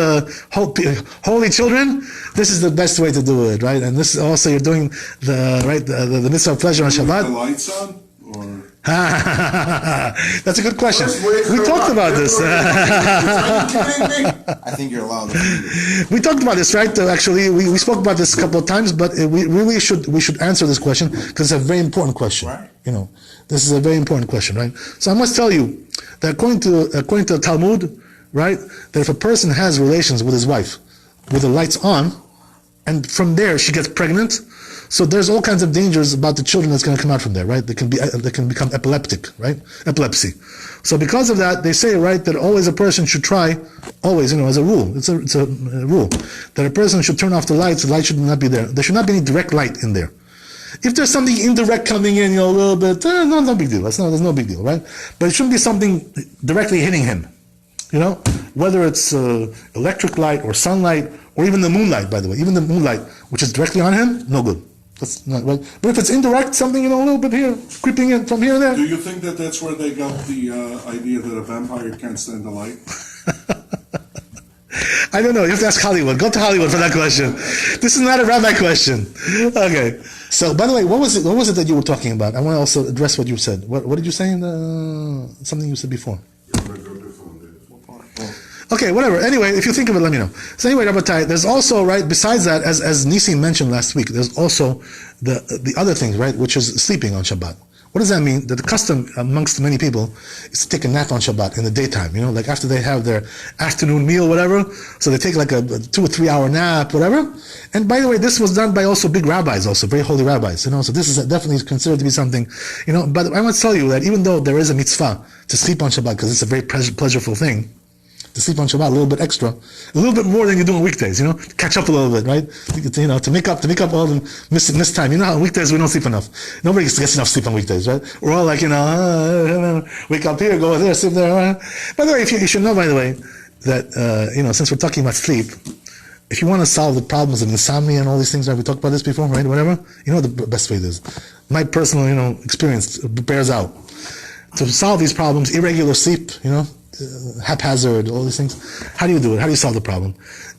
holy children, this is the best way to do it, right? And this is also, you're doing the mitzvah of pleasure on Shabbat. The lights on? Or? That's a good question. We talked about this. I think you're allowed. We talked about this, right? Actually, we spoke about this a couple of times, but we really should answer this question because it's a very important question. Right. This is a very important question, right? So I must tell you that according to the Talmud, right, that if a person has relations with his wife with the lights on, and from there she gets pregnant, so there's all kinds of dangers about the children that's going to come out from there, right? They can become epileptic, right? Epilepsy. So because of that, they say, right, that always a person should try, always, as a rule, it's a rule, that a person should turn off the lights. The light should not be there. There should not be any direct light in there. If there's something indirect coming in, a little bit, no big deal. There's no big deal, right? But it shouldn't be something directly hitting him. Whether it's electric light or sunlight or even the moonlight, by the way, even the moonlight, which is directly on him, no good. That's not right. But if it's indirect, something, a little bit here, creeping in from here and there. Do you think that that's where they got the idea that a vampire can't stand the light? I don't know. You have to ask Hollywood. Go to Hollywood for that question. This is not a rabbi question. Okay. So, by the way, what was it that you were talking about? I want to also address what you said. What did you say? Something you said before. Okay, whatever. Anyway, if you think of it, let me know. So anyway, Rabbi, there's also, right, besides that, as Nisi mentioned last week, there's also the other things, right, which is sleeping on Shabbat. What does that mean? That the custom amongst many people is to take a nap on Shabbat in the daytime, like after they have their afternoon meal, whatever. So they take like a 2 or 3 hour nap, whatever. And by the way, this was done by also big rabbis, also very holy rabbis, So this is definitely considered to be something, But I want to tell you that even though there is a mitzvah to sleep on Shabbat, because it's a very pleasurable thing, to sleep on Shabbat a little bit extra, a little bit more than you do on weekdays, catch up a little bit, right? To make up all the missed time. How on weekdays we don't sleep enough. Nobody gets enough sleep on weekdays, right? We're all like, wake up here, go there, sleep there. By the way, you should know, by the way, that, since we're talking about sleep, if you want to solve the problems of insomnia and all these things, right? We talked about this before, right? Whatever. The best way it is. My personal, experience bears out. To solve these problems, irregular sleep, haphazard, all these things. How do you do it? How do you solve the problem?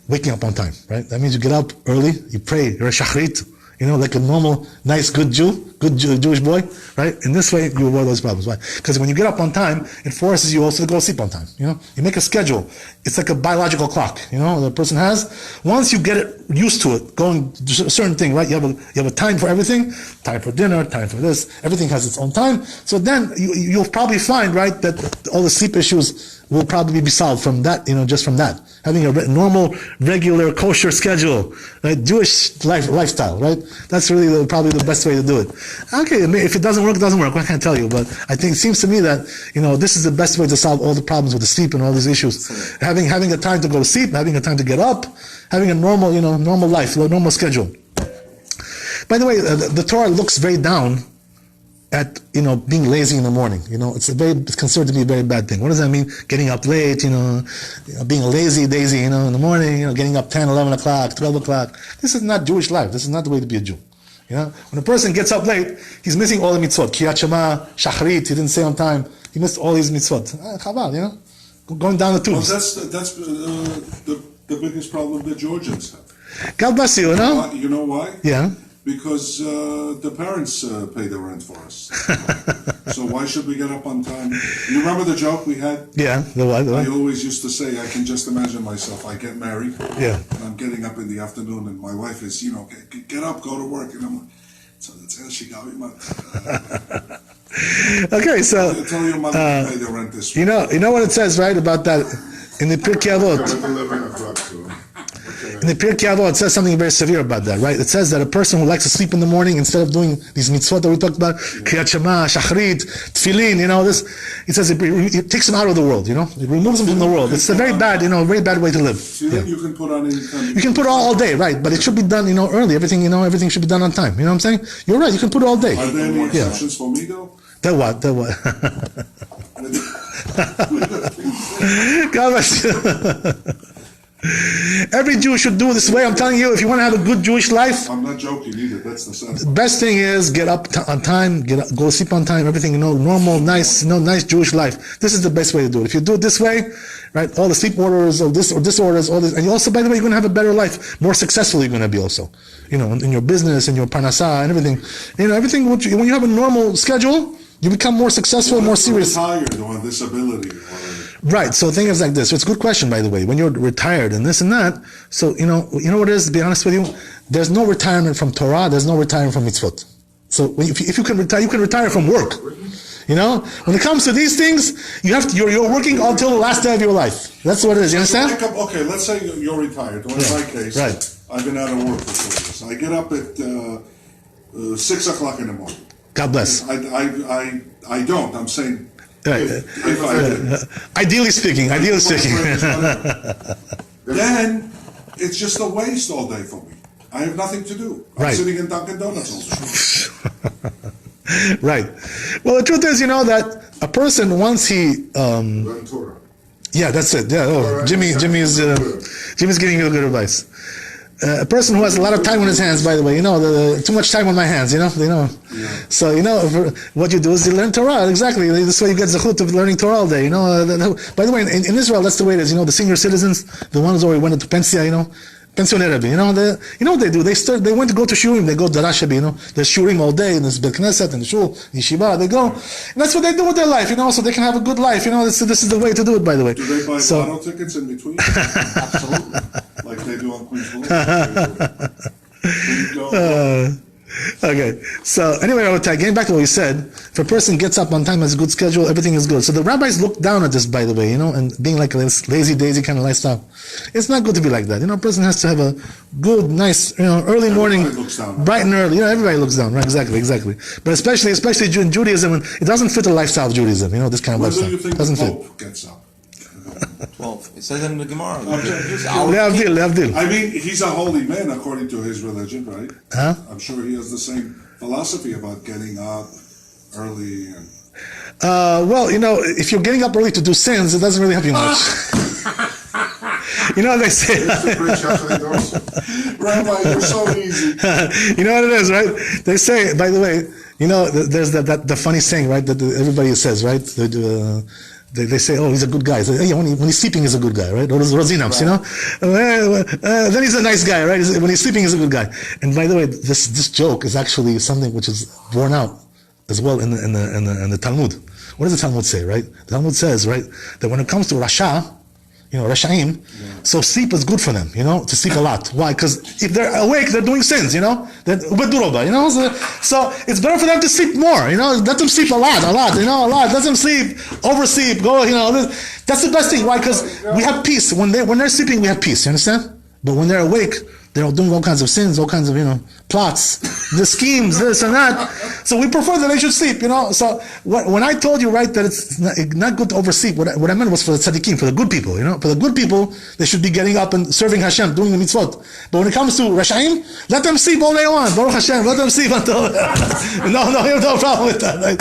Waking up on time, right? That means you get up early, you pray, you're a shachrit, like a normal, nice, good Jewish boy, right? In this way, you avoid those problems. Why? Because when you get up on time, it forces you also to go sleep on time. You make a schedule. It's like a biological clock. The person has. Once you get it used to it, going to a certain thing, right? You have a time for everything. Time for dinner. Time for this. Everything has its own time. So then you'll probably find, right, that all the sleep issues will probably be solved from that, just from that. Having a normal, regular, kosher schedule, right? Jewish lifestyle, right? That's really probably the best way to do it. Okay, if it doesn't work, it doesn't work. I can't tell you, but I think it seems to me that, this is the best way to solve all the problems with the sleep and all these issues. Having a time to go to sleep, having a time to get up, having a normal, normal life, a normal schedule. By the way, the Torah looks very down at, being lazy in the morning. It's considered to be a very bad thing. What does that mean? Getting up late, being a lazy daisy, in the morning, getting up 10, 11 o'clock, 12 o'clock. This is not Jewish life. This is not the way to be a Jew. When a person gets up late, he's missing all the mitzvot. Kriyat Shema, Shachrit, he didn't say on time. He missed all his mitzvot. Chabal, going down the tubes. Well, that's the biggest problem that Georgians have. God bless you, You know why? Yeah. Because the parents pay the rent for us. So why should we get up on time? You remember the joke we had? Yeah, the what? I always used to say, I can just imagine myself. I get married, yeah, and I'm getting up in the afternoon, and my wife is, get up, go to work, and I'm like, so that's how she got me. Okay, so tell your mother to pay the rent this week. You know what it says, right, about that in the Pirkei Avot. In the Pirkei Avot, it says something very severe about that, right? It says that a person who likes to sleep in the morning instead of doing these mitzvot that we talked about, Kriyat Shema, Shachrit, Tefillin, this, it says it takes him out of the world, it removes him from the world. It's a very bad, very bad way to live. Tefillin you can put on any time. You can put it all day, right? But it should be done, early. Everything should be done on time. You know what I'm saying? You're right. You can put it all day. Are there any exceptions for me, though? That what? God bless you. Every Jew should do it this way. I'm telling you, if you want to have a good Jewish life, I'm not joking either. That's the sense. Best thing is get up on time, go to sleep on time. Everything, normal, nice, nice Jewish life. This is the best way to do it. If you do it this way, right, all the sleep orders or disorders, all this, and you also, by the way, you're going to have a better life, more successful. You're going to be also, in your business, in your parnasa, and everything. Everything. When you have a normal schedule, you become more successful, more serious. Retired or on disability. Right, so the thing is like this. So it's a good question, by the way. When you're retired and this and that, so you know what it is, to be honest with you, there's no retirement from Torah, there's no retirement from mitzvot. So if you can retire from work. When it comes to these things, you're working until the last day of your life. That's what it is. You understand? Okay, let's say you're retired. Or in my case, right. I've been out of work for 4 years. I get up at 6 o'clock in the morning. God bless. I don't. I'm saying. Right. Ideally speaking. Then it's just a waste all day for me. I have nothing to do. I'm sitting in Dunkin' Donuts all day. Right. Well, the truth is, that a person once he. Yeah, that's it. Yeah. Oh, Jimmy's giving you good advice. A person who has a lot of time on his hands, by the way, too much time on my hands, Yeah. So, what you do is you learn Torah. Exactly. This way you get zechut of learning Torah all day, By the way, in Israel, that's the way it is. The senior citizens, the ones who already went into pensia, pensioner, what they do? They went to go to shurim. They go to Darash, There's shurim all day, and there's Bet Knesset, and the shul, yeshiva. They go, and that's what they do with their life, so they can have a good life. This is the way to do it, by the way. Do they buy lotto tickets in between? Absolutely, like they do on Queens Boulevard. Okay, so anyway, getting back to what you said, if a person gets up on time, has a good schedule, everything is good. So the rabbis look down at this, by the way, and being like a lazy daisy kind of lifestyle. It's not good to be like that. A person has to have a good, nice, early morning, bright and early. Everybody looks down, right? Exactly. But especially in Judaism, it doesn't fit the lifestyle of Judaism. This kind of lifestyle. When do you think doesn't the Pope gets up? 12. It says in the Gemara. Leavdil. I mean, he's a holy man according to his religion, right? Huh? I'm sure he has the same philosophy about getting up early. And if you're getting up early to do sins, it doesn't really help you much. They say. Rabbi, you're so easy. You know what it is, right? They say, by the way, there's the funny saying, right? That everybody says, right? They say, oh, he's a good guy. So, when he's sleeping, he's a good guy, right? Or those Rosinams, then he's a nice guy, right? When he's sleeping, he's a good guy. And by the way, this joke is actually something which is borne out as well in the Talmud. What does the Talmud say, right? The Talmud says, right, that when it comes to Rasha, Rashaim. So sleep is good for them, to sleep a lot. Why? Because if they're awake, they're doing sins, So it's better for them to sleep more, Let them sleep a lot. Let them sleep, oversleep, go, That's the best thing. Why? Because we have peace. When they're sleeping, we have peace, you understand? But when they're awake, they're doing all kinds of sins, all kinds of, plots, the schemes, this and that. So we prefer that they should sleep, So when I told you, right, that it's not good to oversleep, what I meant was for the tzaddikim, for the good people, For the good people, they should be getting up and serving Hashem, doing the mitzvot. But when it comes to Rashaim, let them sleep all day long. Baruch Hashem, let them sleep until... No, you have no problem with that, right?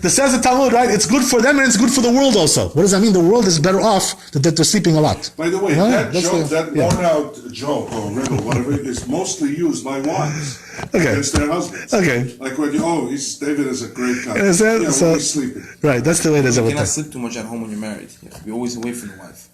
It says the Talmud, right, it's good for them and it's good for the world also. What does that mean? The world is better off that they're sleeping a lot. By the way, that joke, that worn-out joke or riddle, whatever, is mostly used by wives against their husbands. Okay. Like when David is a great guy. He's sleeping. Right, that's the way it is. You cannot sleep too much at home when you're married. You have to be always away from the wife.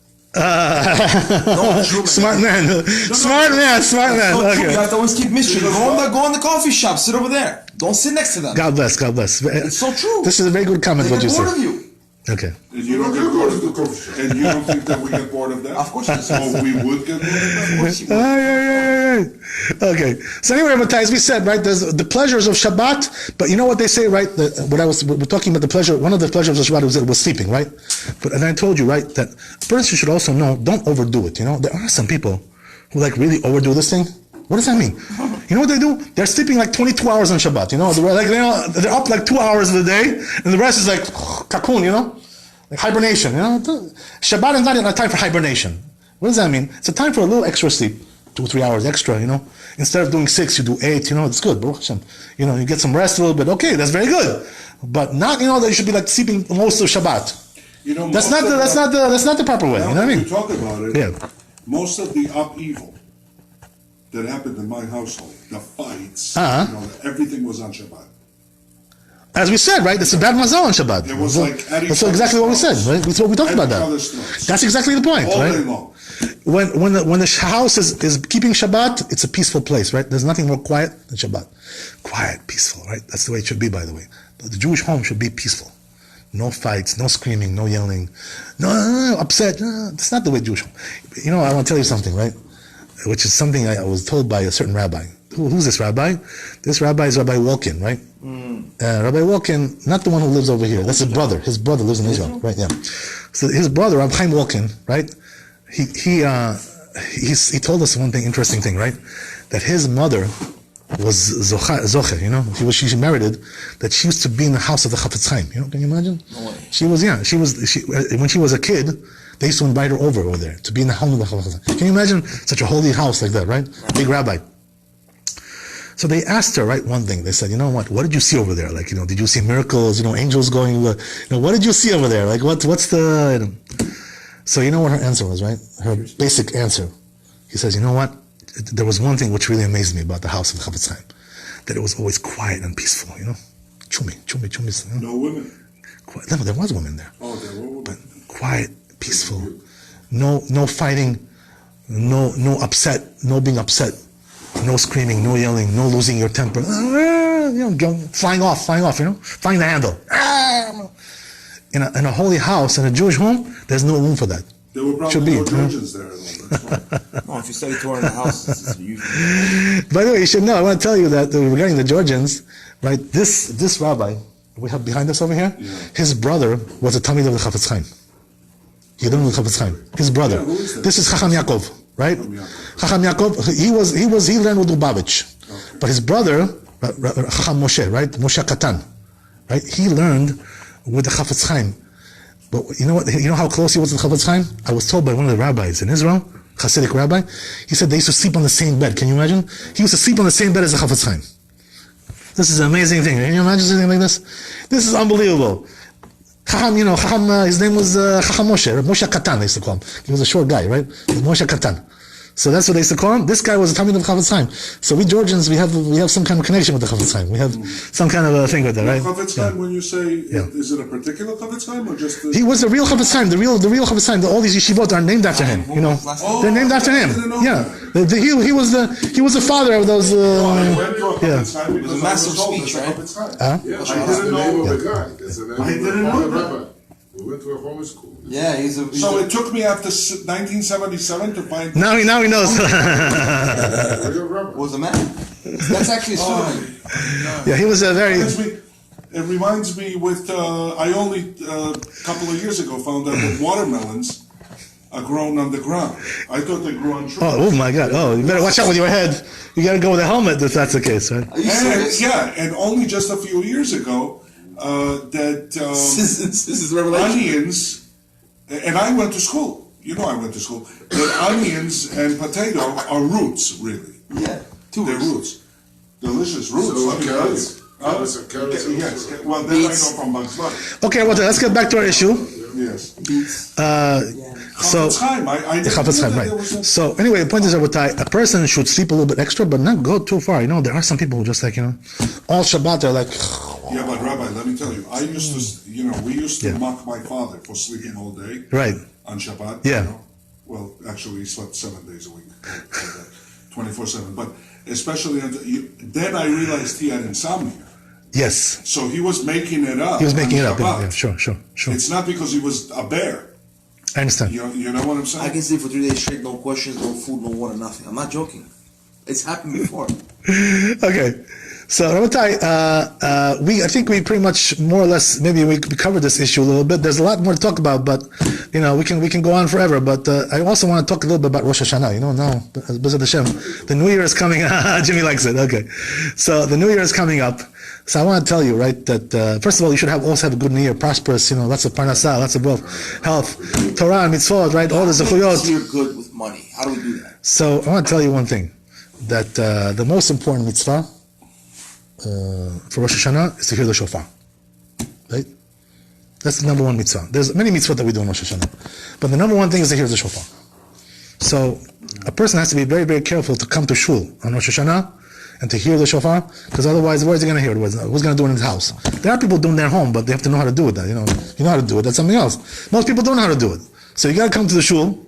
Smart man. Smart man. Okay. You have to always keep mystery. Go in the coffee shop. Sit over there. Don't sit next to them. God bless. It's so true. This is a very good comment. What you said. Of you. Okay. And you don't get bored of the coffee shop. And you don't think that we get bored of that? Of course you do. Oh, we would get bored of that? Of course you would. Yeah. Okay. So anyway, as we said, right, there's the pleasures of Shabbat, but you know what they say, right? We're talking about the pleasure, one of the pleasures of Shabbat was sleeping, right? And I told you, right, that a person should also know, don't overdo it, There are some people who really overdo this thing. What does that mean? You know what they do? They're sleeping 22 hours on Shabbat, They're up 2 hours of the day, and the rest is cocoon, like hibernation, Shabbat is not a time for hibernation. What does that mean? It's a time for a little extra sleep, 2-3 hours extra, Instead of doing 6, you do 8, it's good, Baruch Hashem. You get some rest a little bit, okay, that's very good. But not, that you should be sleeping most of Shabbat. That's not the proper way, you know what I mean? You talk about it, yeah. Most of the upheaval that happened in my household, the fights, everything was on Shabbat. As we said, right? It's a bad mazal on Shabbat. It was that's exactly what we said, right? We talked about that. That's exactly the point, all right? Day long. When the house is keeping Shabbat, it's a peaceful place, right? There's nothing more quiet than Shabbat. Quiet, peaceful, right? That's the way it should be, by the way. The Jewish home should be peaceful. No fights, no screaming, no yelling, no upset. No, that's not the way Jewish home. I want to tell you something, right? Which is something I was told by a certain rabbi. Who's this rabbi? This rabbi is Rabbi Wolkin, right? Rabbi Wolkin, not the one who lives over here. That's his brother. His brother lives in Israel, right? Yeah. So his brother, Rabbi Chaim Wolkin, right? He told us one interesting thing, right? That his mother was Zoche, she married it, that she used to be in the house of the Chafetz Chaim, can you imagine? No way. She when she was a kid, they used to invite her over there to be in the home of the Chafetz Chaim. Can you imagine such a holy house like that, right? Big rabbi. So they asked her, right, one thing. They said, what did you see over there? Did you see miracles, angels going, what did you see over there? What's the, So you know what her answer was, right? Her basic answer. He says, there was one thing which really amazed me about the house of the Chafetz Chaim, that it was always quiet and peaceful, Chumi. No women? No, there was women there. Oh, there were women. But quiet, peaceful, no fighting, no upset, no being upset, no screaming, no yelling, no losing your temper, flying off, flying the handle. In a holy house, in a Jewish home, there's no room for that. There were probably no Georgians there. No, if you study Torah in the house, it's usually. By the way, you should know, I want to tell you that regarding the Georgians, right, this rabbi we have behind us over here, his brother was a Talmid of the Chafetz Chaim. He learned with Chafetz Chaim. His brother. This is Chacham Yaakov, right? Chacham Yaakov, he learned with Lubavitch. Okay. But his brother, Chacham Moshe, right? Moshe Katan, right? He learned with the Chafetz Chaim. But you know how close he was to the Chafetz Chaim? I was told by one of the rabbis in Israel, Hasidic rabbi, he said they used to sleep on the same bed. Can you imagine? He used to sleep on the same bed as the Chafetz Chaim. This is an amazing thing. Can you imagine something like this? This is unbelievable. Chacham, his name was Chacham Moshe Katan, they used to call him. He was a short guy, right? Moshe Katan. So that's what they used to call him. This guy was a Talmid of Chafetz Chaim. So we Georgians, we have some kind of connection with the Chafetz Chaim. We have some kind of a thing with that, right? Chafetz Chaim, when you say, is it a particular Chafetz Chaim or just? He was the real Chafetz Chaim. The real Chafetz Chaim. All these yeshivot are named after him. They're named after him. Yeah. He was the father of those. It was a massive speech, right? I didn't know the guy. I didn't know that. We went to a homeless school. Yeah, he's a. So it took me after 1977 to find. Now he knows. Real rabbi. Was a man. That's actually pseudonym. Yeah, he was a very. It reminds me with, I only a couple of years ago found out that watermelons are grown on the ground. I thought they grew on trees. Oh my God! Oh, you better watch out with your head. You got to go with a helmet if that's the case, right? Are you serious? And only just a few years ago, that This is revelation. onions, and I went to school. You know I went to school. That onions and potato are roots, really. Yeah, They're roots. Delicious roots, So let me tell you. carrots. Carrots are Yes, well, then I know from Bugs Bunny. Okay, well, let's get back to our issue. Yes. Beets. So, Chafetz Chaim, I didn't Chafetz know Chaim, that right. there was a- So anyway, the point is, Rabotai, a person should sleep a little bit extra, but not go too far. You know, there are some people who just like, all Shabbat, they're like, Yeah, but Rabbi, let me tell you, I used to, we used to Yeah. mock my father for sleeping all day right. on Shabbat. Yeah. Well, actually, he slept 7 days a week, 24/7. But especially, then I realized he had insomnia. Yes. So he was making it up. He was making on it up. Shabbat. Yeah, sure. It's not because he was a bear. I understand. You know what I'm saying? I can sleep for 3 days straight, no questions, no food, no water, nothing. I'm not joking. It's happened before. Okay. So, Rabotai, I think we pretty much more or less, maybe we covered this issue a little bit. There's a lot more to talk about, but, we can go on forever. But I also want to talk a little bit about Rosh Hashanah. Now, B'ezrat Hashem, the New Year is coming. Jimmy likes it. Okay. So, the New Year is coming up. So I want to tell you, right, that first of all, you should also have a good New Year, prosperous, lots of parnasah, lots of wealth, health, Torah, and mitzvot, right, all the zechuyot. You're good with money. How do we do that? So I want to tell you one thing, that the most important mitzvah for Rosh Hashanah is to hear the shofar, right? That's the number one mitzvah. There's many mitzvot that we do in Rosh Hashanah, but the number one thing is to hear the shofar. So a person has to be very, very careful to come to shul on Rosh Hashanah and to hear the shofar, because otherwise, where is he going to hear it? Who's going to do it in his house? There are people doing it at home, but they have to know how to do it. You know how to do it. That's something else. Most people don't know how to do it. So you got to come to the shul.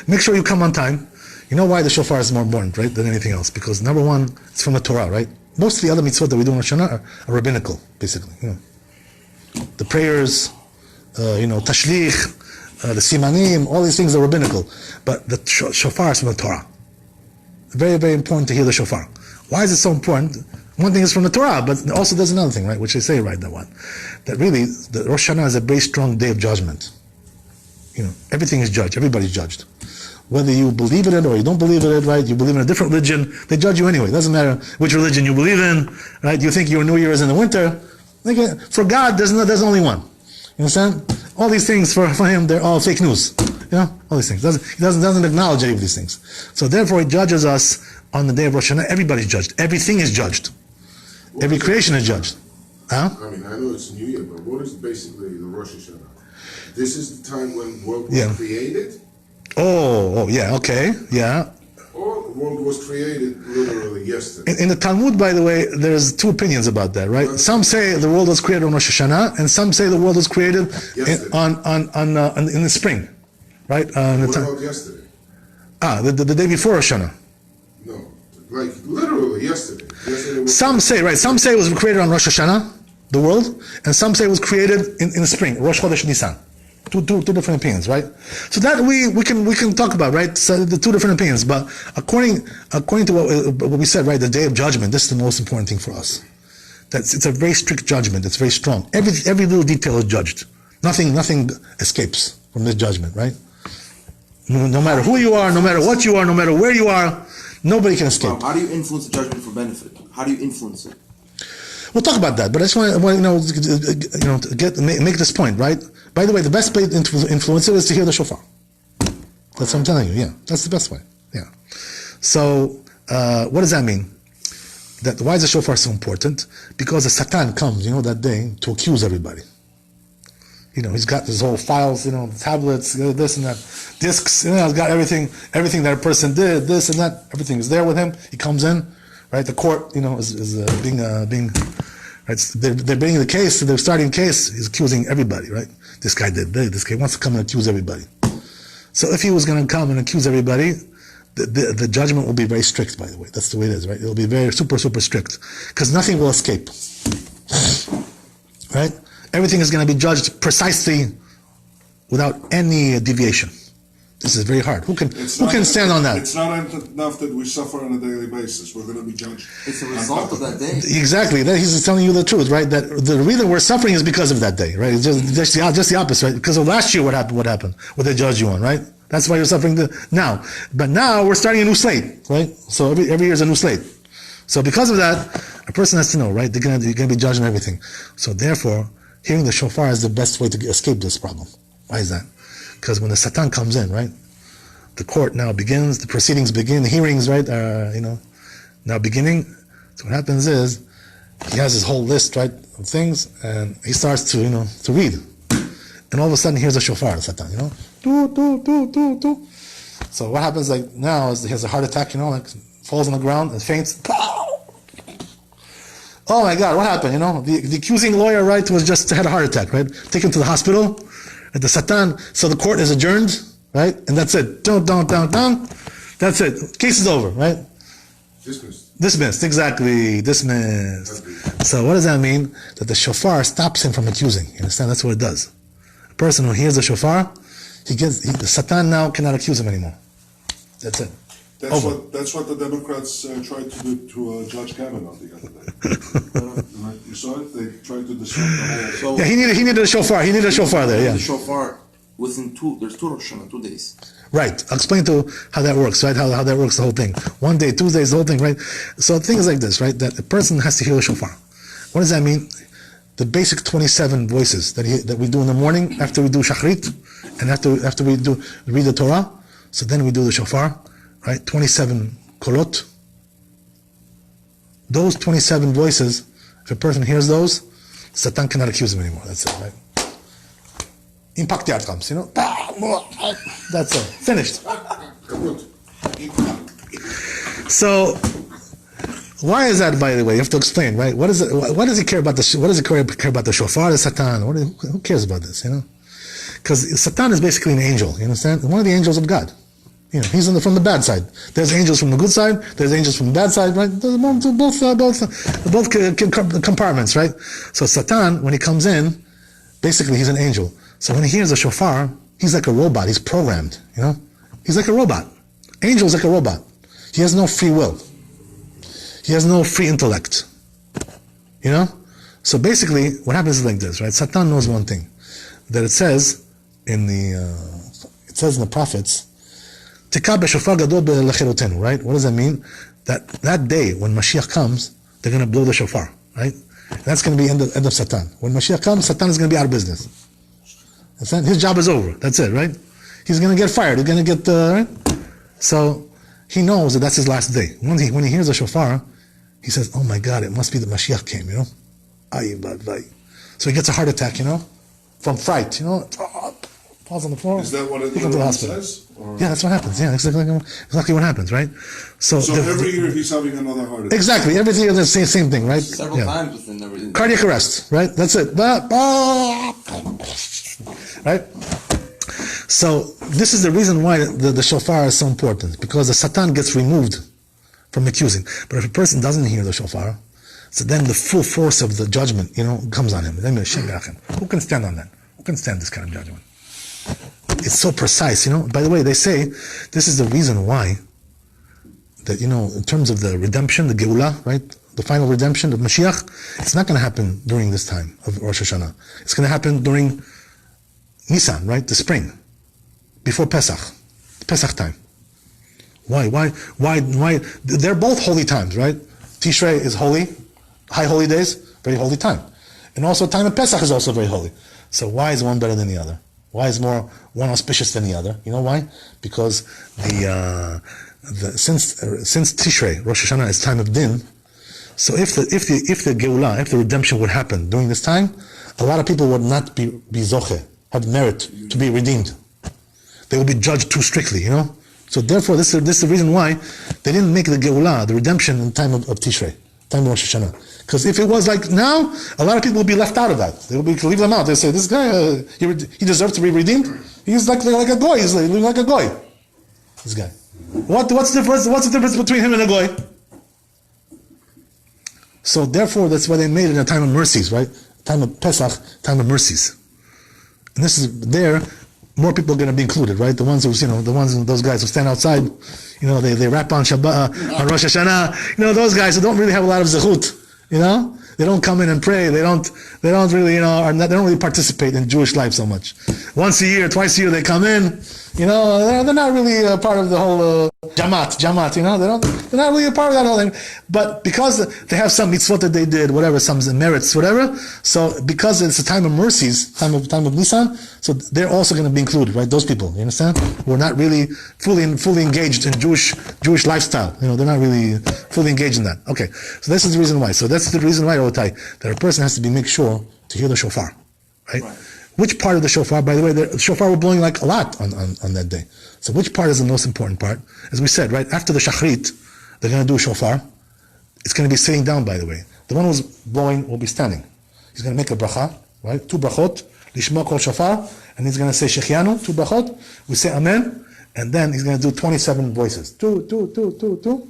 Make sure you come on time. You know why the shofar is more important, right, than anything else? Because number one, it's from the Torah, right? Most of the other mitzvot that we do in Rosh Hashanah are rabbinical, basically. The prayers, tashlich, the simanim, all these things are rabbinical. But the shofar is from the Torah. Very, very important to hear the shofar. Why is it so important? One thing is from the Torah, but also there's another thing, right, which they say, right, that one. That really, the Rosh Hashanah is a very strong day of judgment. Everything is judged. Everybody's judged. Whether you believe in it or you don't believe in it, right? You believe in a different religion, they judge you anyway. It doesn't matter which religion you believe in, right? You think your New Year is in the winter. For God, there's only one. You understand? All these things for him, they're all fake news. All these things. He doesn't acknowledge any of these things. So therefore, he judges us on the day of Rosh Hashanah. Everybody's judged. Everything is judged. Every creation is judged. Huh? I mean, I know it's New Year, but what is basically the Rosh Hashanah? This is the time when the world was created? Oh, yeah, okay, yeah. Or the world was created literally yesterday? In the Talmud, by the way, there's two opinions about that, right? Some say the world was created on Rosh Hashanah, and some say the world was created in the spring, right? What about yesterday? The day before Rosh Hashanah. No, like literally yesterday. Some say it was created on Rosh Hashanah, the world, and some say it was created in the spring, Rosh Chodesh Nisan. Two different opinions, right? So that we can talk about, right? So the two different opinions, but according to what we said, right? The day of judgment. This is the most important thing for us. It's a very strict judgment. It's very strong. Every little detail is judged. Nothing escapes from this judgment, right? No matter who you are, no matter what you are, no matter where you are, nobody can escape. How do you influence the judgment for benefit? How do you influence it? We'll talk about that, but I just want to make this point, right? By the way, the best way to influence it is to hear the shofar. That's what I'm telling you. Yeah, that's the best way. Yeah. So, what does that mean? Why is the shofar so important? Because the Satan comes, that day to accuse everybody. He's got his whole files, tablets, this and that, discs. He's got everything that a person did, this and that. Everything is there with him. He comes in. Right, the court, is being. Right, they're bringing the case. They're starting the case. He's accusing everybody. Right, this guy did this. This guy wants to come and accuse everybody. So if he was going to come and accuse everybody, the judgment will be very strict. By the way, that's the way it is. Right, it'll be very super strict because nothing will escape. Right, Everything is going to be judged precisely without any deviation. This is very hard. Who can stand on that? It's not enough that we suffer on a daily basis. We're going to be judged. It's a result of that day. Exactly. That he's telling you the truth, right? That the reason we're suffering is because of that day, right? It's just the opposite, right? Because of last year, what happened? What they judged you on, right? That's why you're suffering now. But now we're starting a new slate, right? So every year is a new slate. So because of that, a person has to know, right? You're going to be judged on everything. So therefore, hearing the shofar is the best way to escape this problem. Why is that? Because when the Satan comes in, right, the court now begins, the proceedings begin, the hearings, right, now beginning. So what happens is, he has his whole list, right, of things, and he starts to read. And all of a sudden, here's a shofar, Satan, do. So what happens, like, now is he has a heart attack, like, falls on the ground and faints. Oh my God, what happened, The accusing lawyer, right, had a heart attack, right? Take him to the hospital. At the Satan, so the court is adjourned, right? And that's it. Down. That's it. Case is over, right? Dismissed, exactly. Dismissed. So what does that mean? That the shofar stops him from accusing. You understand? That's what it does. A person who hears the shofar, the Satan now cannot accuse him anymore. That's it. That's what the Democrats tried to do to Judge Kavanaugh the other day. You saw it? They tried to disrupt the whole... Yeah, he needed a shofar. He needed a shofar there, yeah. The shofar, there's two Rosh Hashanah, 2 days. Right. I'll explain to how that works, right? How that works, the whole thing. 1 day, 2 days, the whole thing, right? So things like this, right? That a person has to hear the shofar. What does that mean? The basic 27 voices that we do in the morning after we do shachrit and after we read the Torah. So then we do the shofar. Right, 27 kolot. Those 27 voices, if a person hears those, Satan cannot accuse him anymore. That's it, right? Impact the outcomes, That's it. Finished. So, why is that, by the way? You have to explain, right? What does he care about the shofar, the Satan? Who cares about this, Because Satan is basically an angel, you understand? One of the angels of God. He's from the bad side. There's angels from the good side. There's angels from the bad side, right? There's both compartments, right? So Satan, when he comes in, basically he's an angel. So when he hears a shofar, he's like a robot. He's programmed, He's like a robot. Angel's like a robot. He has no free will. He has no free intellect. So basically, what happens is like this, right? Satan knows one thing, that it says in the prophets. Right? What does that mean? That day when Mashiach comes, they're going to blow the shofar, right? And that's going to be end of Satan. When Mashiach comes, Satan is going to be out of business. His job is over. That's it, right? He's going to get fired. He's going to get right? So he knows that that's his last day. When he hears the shofar, he says, "Oh my God, it must be that Mashiach came." So he gets a heart attack, from fright. Falls on the floor. Is that what it says? Yeah, that's what happens. Yeah, exactly what happens, right? So every year he's having another heart attack. Exactly, every year the same thing, right? Several times within everything. Cardiac arrest, right? That's it. Right? So this is the reason why the shofar is so important, because the Satan gets removed from accusing. But if a person doesn't hear the shofar, so then the full force of the judgment, comes on him. Who can stand on that? Who can stand this kind of judgment? It's so precise, By the way, they say this is the reason why that, in terms of the redemption, the Geulah, right? The final redemption of Mashiach, it's not going to happen during this time of Rosh Hashanah. It's going to happen during Nisan, right? The spring, before Pesach time. Why? They're both holy times, right? Tishrei is holy, high holy days, very holy time. And also time of Pesach is also very holy. So why is one better than the other? Why is one auspicious than the other? You know why? Because since Tishrei, Rosh Hashanah is time of Din, so if the Geulah, if the redemption would happen during this time, a lot of people would not be zoche, have merit to be redeemed. They would be judged too strictly, So therefore, this is the reason why they didn't make the Geulah, the redemption, in time of Tishrei, time of Rosh Hashanah. Because if it was like now, a lot of people would be left out of that. They would leave them out. They say, this guy, he deserves to be redeemed. He's like a goy. He's living like a goy. This guy. What's the difference between him and a goy? So therefore, that's why they made it in a time of mercies, right? time of Pesach, time of mercies. And this is there, more people are going to be included, right? The ones who, those guys who stand outside, they rap on Shabbat, on Rosh Hashanah, those guys who don't really have a lot of zechut, they don't come in and pray. They don't really, they don't really participate in Jewish life so much. Once a year, twice a year, they come in. They're not really a part of the whole jamat. They're not really a part of that whole thing. But because they have some mitzvot that they did, whatever, some merits, whatever. So because it's a time of mercies, time of Nisan, so they're also going to be included, right? Those people, you understand? Who are not really fully engaged in Jewish lifestyle. They're not really fully engaged in that. Okay, so this is the reason why. So that's the reason why, Rabotai, that a person has to make sure to hear the shofar, right? Which part of the shofar, by the way, the shofar were blowing like a lot on that day. So which part is the most important part? As we said, right, after the shachrit, they're going to do shofar. It's going to be sitting down, by the way. The one who's blowing will be standing. He's going to make a bracha, right? 2 brachot, lishma kol shofar, and he's going to say shechianu, 2 brachot. We say amen, and then he's going to do 27 voices. 2, 2, 2, 2, 2.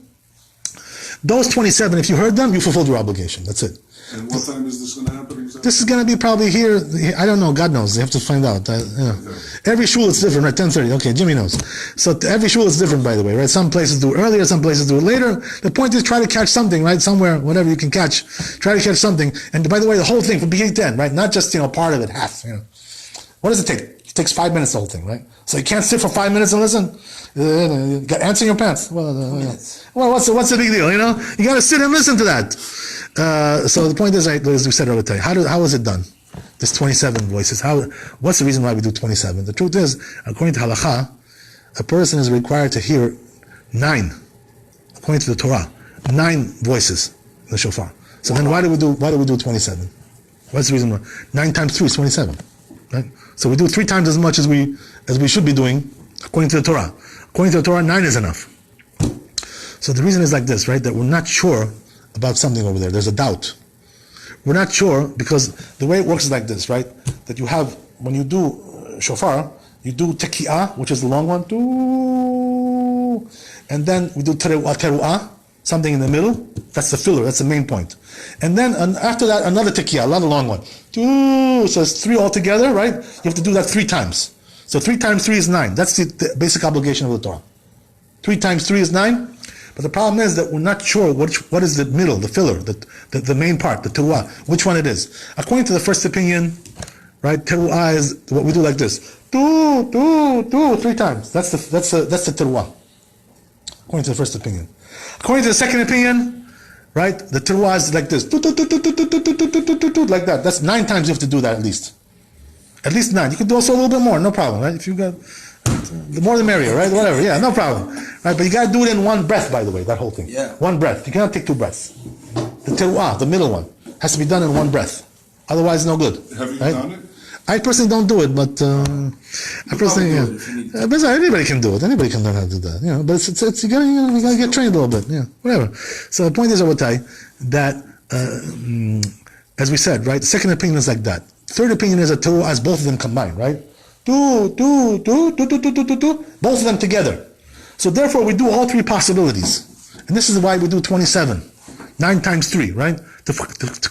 Those 27, if you heard them, you fulfilled your obligation. That's it. And what time is this going to happen exactly? This is going to be probably here. I don't know. God knows. You have to find out. Every shul is different, right? 10:30. Okay, Jimmy knows. So every shul is different, by the way, right? Some places do it earlier, some places do it later. The point is, try to catch something, right? Somewhere, whatever you can catch. Try to catch something. And by the way, the whole thing from beginning to end, right? Not just part of it, half. What does it take? It takes 5 minutes, the whole thing, right? So you can't sit for 5 minutes and listen. You got ants in your pants. Well, what's the big deal? You got to sit and listen to that. So the point is, as we said earlier, how is it done? There's 27 voices. What's the reason why we do 27? The truth is, according to halakha, a person is required to hear 9, according to the Torah, 9 voices in the shofar. So then why do we do 27? What's the reason why? 9 times 3 is 27, right? So we do 3 times as much as we should be doing, according to the Torah. According to the Torah, 9 is enough. So the reason is like this, right? That we're not sure about something over there. There's a doubt. We're not sure because the way it works is like this, right? That you have, when you do shofar, you do teki'ah, which is the long one, and then we do teru'ah, something in the middle. That's the filler, that's the main point. And then after that, another teki'ah, another long one. So it's 3 altogether, right? You have to do that 3 times. So 3 times 3 is 9. That's the basic obligation of the Torah. 3 times 3 is 9. But the problem is that we're not sure what is the middle, the filler, the main part, the teruah, which one it is. According to the first opinion, right, teruah is what we do like this. 3 times. That's the teruah. According to the first opinion. According to the second opinion, right, the teruah is like this. Like that. That's 9 times you have to do that at least. At least 9. You can do also a little bit more, no problem, right? If you got the more the merrier, right? Whatever, yeah, no problem. Right, but you gotta do it in 1 breath, by the way, that whole thing. Yeah. 1 breath. You cannot take 2 breaths. The teruah, the middle one, has to be done in 1 breath. Otherwise, no good. Have you right? done it? I personally don't do it, but I personally, but anybody can do it. Anybody can learn how to do that. But it's you gotta get trained a little bit. Yeah, whatever. So the point is, Rabotai, that as we said, right, second opinion is like that. Third opinion is a teruah as both of them combined, right? Both of them together. So therefore, we do all 3 possibilities, and this is why we do 27, 9 times 3, right? To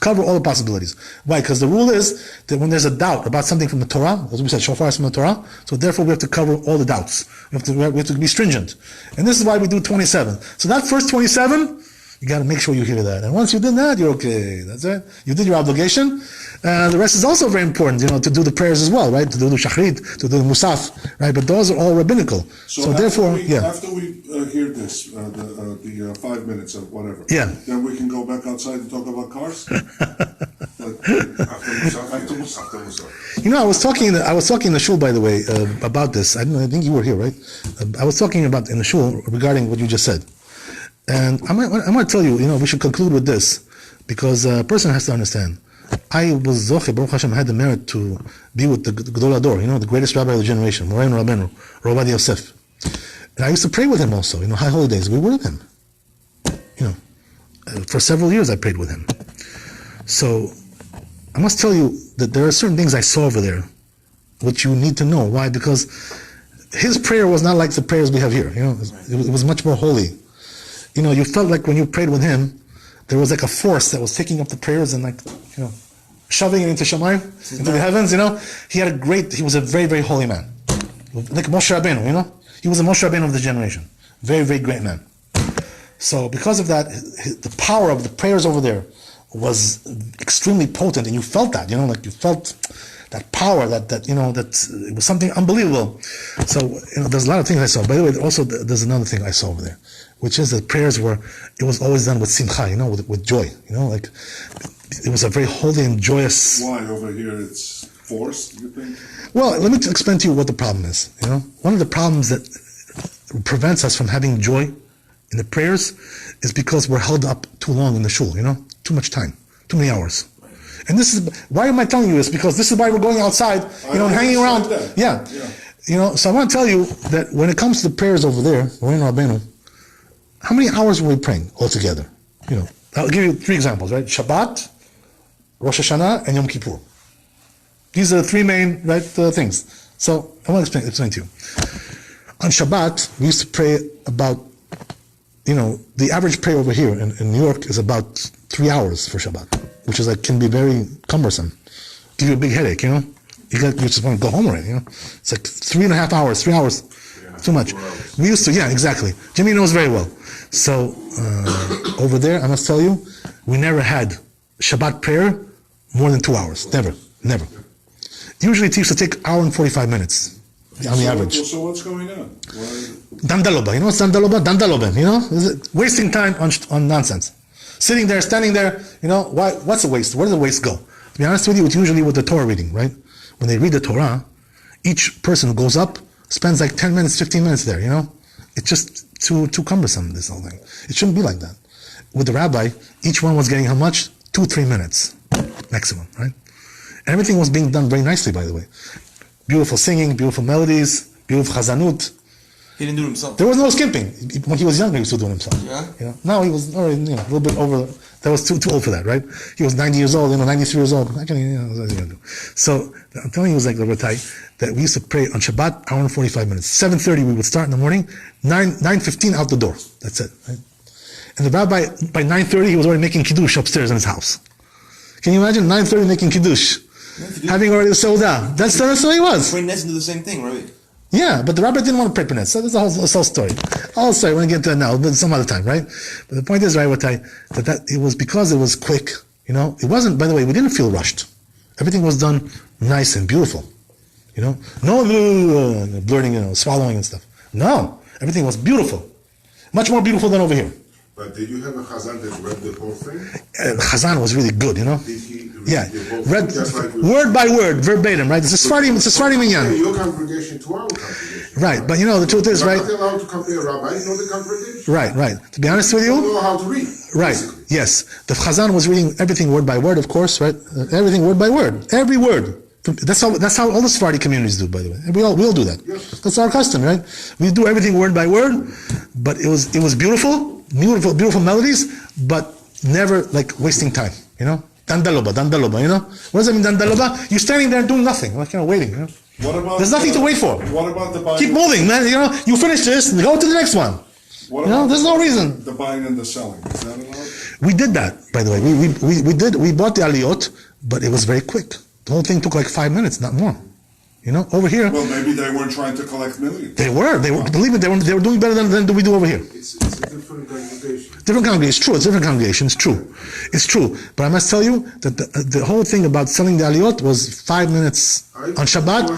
cover all the possibilities. Why? Because the rule is that when there's a doubt about something from the Torah, as we said, shofar is from the Torah, so therefore we have to cover all the doubts. We have to be stringent, and this is why we do 27. So that first 27, you got to make sure you hear that, and once you did that, you're okay. That's it. You did your obligation. The rest is also very important, to do the prayers as well, right? To do the shachrit, to do the musaf, right? But those are all rabbinical. So therefore, After we hear this, the 5 minutes or whatever, then we can go back outside and talk about cars. After Musaf. I was talking in the shul, by the way, about this. I think you were here, right? I was talking about in the shul regarding what you just said. And I might tell you, we should conclude with this, because a person has to understand. I was Zoche, Baruch Hashem, had the merit to be with the Gedol Ador, the greatest rabbi of the generation, Morainu Rabbeinu, Rabbi Yosef. And I used to pray with him also, high holidays, we were with him. For several years I prayed with him. So, I must tell you that there are certain things I saw over there, which you need to know. Why? Because his prayer was not like the prayers we have here, it was much more holy. You felt like when you prayed with him, there was like a force that was taking up the prayers and shoving it into Shamayim, into the heavens, he was a very, very holy man. Like Moshe Rabbeinu, He was a Moshe Rabbeinu of the generation. Very, very great man. So because of that, the power of the prayers over there was extremely potent, and you felt that, you felt that power, that it was something unbelievable. So, there's a lot of things I saw. By the way, also there's another thing I saw over there, which is that prayers it was always done with simcha, with joy, like it was a very holy and joyous. Why over here it's forced, you think? Well, let me explain to you what the problem is. One of the problems that prevents us from having joy in the prayers is because we're held up too long in the shul, too much time, too many hours. And this is, why am I telling you this? Because this is why we're going outside, and hanging around. Yeah. So I want to tell you that when it comes to the prayers over there, Rabbeinu, how many hours were we praying altogether? I'll give you 3 examples, right? Shabbat, Rosh Hashanah, and Yom Kippur. These are the 3 main, things. So I want to explain to you. On Shabbat, we used to pray about, the average prayer over here in New York is about 3 hours for Shabbat, which is can be very cumbersome. Give you a big headache, you just want to go home already, It's like 3.5 hours, 3 hours, too much. We used to, exactly. Jimmy knows very well. So, over there, I must tell you, we never had Shabbat prayer more than 2 hours. Never. Usually it used to take 1 hour and 45 minutes on the average. So what's going on? Dandaloba, what's Dandaloba? Dandaloben, wasting time on nonsense. Sitting there, standing there, what's a waste? Where does the waste go? To be honest with you, it's usually with the Torah reading, right? When they read the Torah, each person who goes up spends 10 minutes, 15 minutes there, It's just too cumbersome, this whole thing. It shouldn't be like that. With the rabbi, each one was getting how much? 2-3 minutes, maximum, right? And everything was being done very nicely, by the way. Beautiful singing, beautiful melodies, beautiful chazanut. He didn't do it himself. There was no skimping. When he was younger, he used to do it himself. Yeah? Now he was already, a little bit over. That was too old for that, right? He was 90 years old, 93 years old. So I'm telling you, it was Rabbi, that we used to pray on Shabbat, 1 hour and 45 minutes. 7:30 we would start in the morning. 9:15 out the door. That's it. Right? And the rabbi, by 9:30, he was already making kiddush upstairs in his house. Can you imagine 9:30 making kiddush? Having already the Seudah. That's the way he was. Prince do the same thing, right? Yeah, but the rabbi didn't want to pray Prince. So that's the whole story. I'll say, I want to get into that now, but some other time, right? But the point is, right, that it was because it was quick, It wasn't, by the way, we didn't feel rushed. Everything was done nice and beautiful. No blurting, swallowing and stuff. No, everything was beautiful. Much more beautiful than over here. But did you have a Chazan that read the whole thing? Chazan was really good, Did he read the whole read thing? Just like word by word, verbatim, right? It's a Sfardi minyan. Your congregation to our congregation. Right, but the truth is, right? We're not allowed to compare rabbis, know the congregation. Right. To be honest with you, You don't know how to read. right, basically. yes. The Chazan was reading everything word by word, of course, right? Everything word by word, every word. That's how all the Sephardi communities do, by the way. And we all do that. Yes. That's our custom, right? We do everything word by word, but it was beautiful melodies, but never wasting time, Dandaloba, What does that mean, Dandaloba? You're standing there doing nothing, waiting, What about There's nothing to wait for. What about the buying? Keep moving, man, you finish this and go to the next one. What about there's no reason. The buying and the selling, is that allowed? We did that, by the way. We bought the aliyot, but it was very quick. The whole thing took 5 minutes, not more. Over here. Well, maybe they weren't trying to collect millions. They were. Believe me, they were doing better than we do over here. It's a different congregation. Different congregation. It's true. It's different congregation. It's true. But I must tell you that the whole thing about selling the aliyot was 5 minutes on Shabbat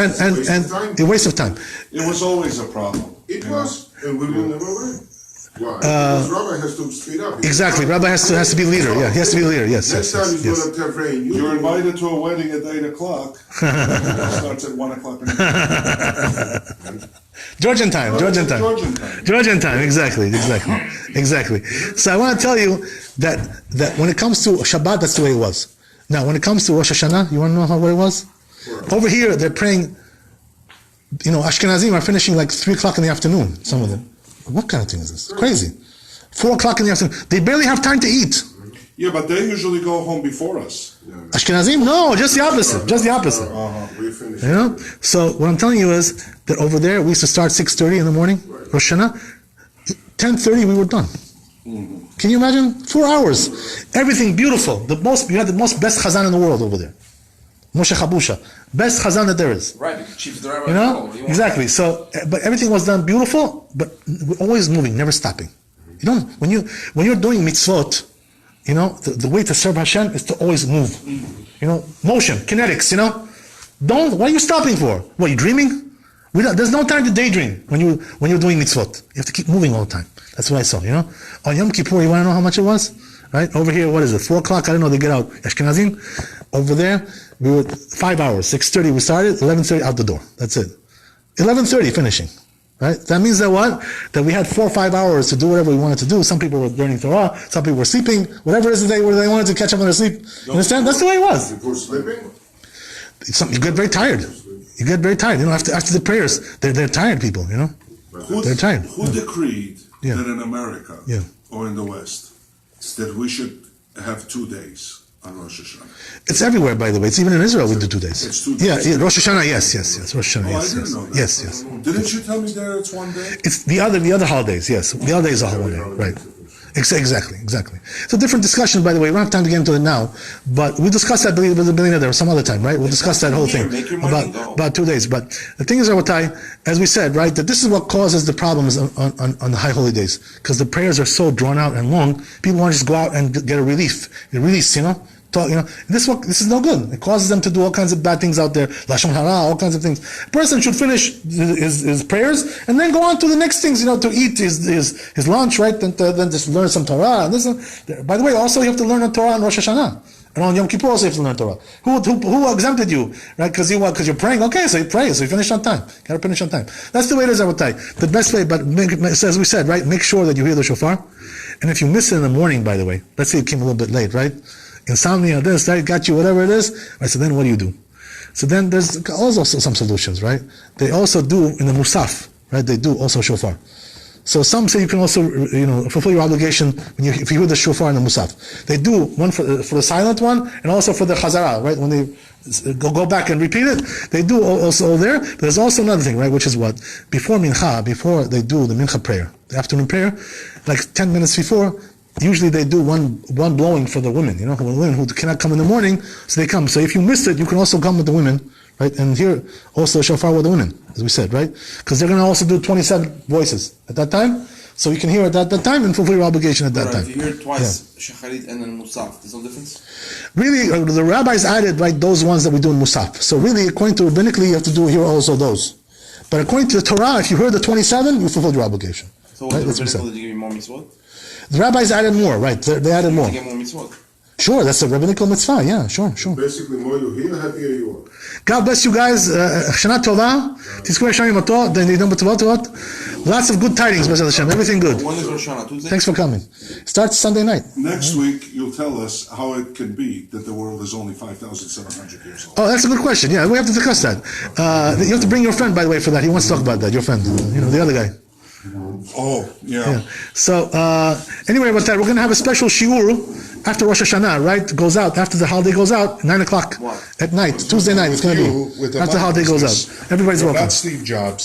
and a waste of time. It was always a problem. It was, and we will never learn. Why? Because Rabbi has to speed up. Exactly. Rabbi has to be leader. Yeah, he has to be leader. Yes. Next time he's going to have rain. You're invited to a wedding at 8 o'clock. It starts at 1 o'clock in the morning. Georgian time. Georgian time. Exactly. So I want to tell you that when it comes to Shabbat, that's the way it was. Now, when it comes to Rosh Hashanah, you want to know what it was? Over here, they're praying. Ashkenazim are finishing 3 o'clock in the afternoon. Some of them. What kind of thing is this? Crazy. 4 o'clock in the afternoon. They barely have time to eat. Yeah, but they usually go home before us. Ashkenazim? No, just the opposite. We finished. So what I'm telling you is that over there we used to start 6:30 in the morning, Rosh Hashanah. 10:30 we were done. Can you imagine? 4 hours. Everything beautiful. You had the most best chazan in the world over there. Moshe Chabusha. Best chazan that there is. Right, because Chief the Rabbi. You know? Exactly. So, but everything was done beautiful, but always moving, never stopping. You know, when you're doing mitzvot, you know, the way to serve Hashem is to always move. You know, motion, kinetics, you know. What are you stopping for? What, are you dreaming? There's no time to daydream when you're doing mitzvot. You have to keep moving all the time. That's what I saw, you know. On Yom Kippur, you want to know how much it was? Right? Over here, what is it? 4 o'clock? I don't know, they get out. Ashkenazim. Over there, we were 5 hours. 6:30 we started, 11:30 out the door. That's it. 11:30 finishing. Right? That means that what? That we had 4 or 5 hours to do whatever we wanted to do. Some people were learning Torah, some people were sleeping, whatever it is they wanted to catch up on their sleep. You understand? That's the way it was. Before sleeping? You get very tired. You get very tired. You know, after the prayers, they're tired people, you know? They're tired. Who decreed Yeah. that in America Yeah. or in the West that we should have 2 days on Rosh Hashanah? It's everywhere, by the way. It's even in Israel we do 2 days. It's 2 days? Yeah, Rosh Hashanah, yes. Rosh Hashanah, Oh, yes. I didn't know that. Yes. Didn't you tell me there it's 1 day? It's the other holidays, yes. The other days are holiday, right. Exactly. It's a different discussion, by the way. We don't have time to get into it now, but we'll discuss that with the billionaire there some other time, right? We'll discuss that whole thing about 2 days. But the thing is, Rabotai, as we said, right, that this is what causes the problems on the high holy days, because the prayers are so drawn out and long. People want to just go out and get a release, you know. This is no good. It causes them to do all kinds of bad things out there, lashon hara, all kinds of things. A person should finish his prayers and then go on to the next things, you know, to eat his lunch, right? Then just learn some Torah. And this, by the way, also you have to learn Torah on Rosh Hashanah. And on Yom Kippur also you have to learn Torah. Who exempted you, right? Because you're praying. Okay, so you pray, so you finish on time. Gotta finish on time. That's the way it is, Rabotai. The best way, but as we said, right? Make sure that you hear the shofar. And if you miss it in the morning, by the way, let's say you came a little bit late, right? Insomnia, this, that, got you, whatever it is. Right, so then what do? So then there's also some solutions, right? They also do in the Musaf, right? They do also shofar. So some say you can also, you know, fulfill your obligation if you hear the shofar in the Musaf. They do one for the silent one and also for the Chazara, right? When they go back and repeat it, they do also there. But there's also another thing, right? Which is what? Before Mincha, before they do the Mincha prayer, the afternoon prayer, like 10 minutes before, usually they do one blowing for the women, you know, women who cannot come in the morning, so they come. So if you missed it, you can also come with the women, right? And hear also shofar with the women, as we said, right? Because they're going to also do 27 voices at that time, so you can hear it at that time and fulfill your obligation at that time. If you hear it twice, Shacharit and then Musaf, there's no difference? Really, the rabbis added, right, those ones that we do in Musaf. So really, according to rabbinically, you have to hear also those. But according to the Torah, if you heard the 27, you fulfilled your obligation. So right? That's what did you give you more mitzvot? The rabbis added more, right? They added more. To get more mitzvot. Sure, that's a rabbinical mitzvah. Yeah, sure. Basically, more you hear, happier you are. God bless you guys. Shana Tova. Tizkor Hashem Yimoto. Lots of good tidings, B'ezrat Hashem. Everything good. When is Rosh Hashanah? Tuesday? Thanks for coming. Starts Sunday night. Next week, you'll tell us how it can be that the world is only 5,700 years old. Oh, that's a good question. Yeah, we have to discuss that. You have to bring your friend, by the way, for that. He wants to talk about that. Your friend, you know, the other guy. Oh, yeah. So, anyway, we're going to have a special shiur after Rosh Hashanah, right? Goes out, after the holiday goes out, 9 o'clock at night, Tuesday night, it's going to be, after the holiday goes out. Everybody's welcome. Not Steve Jobs.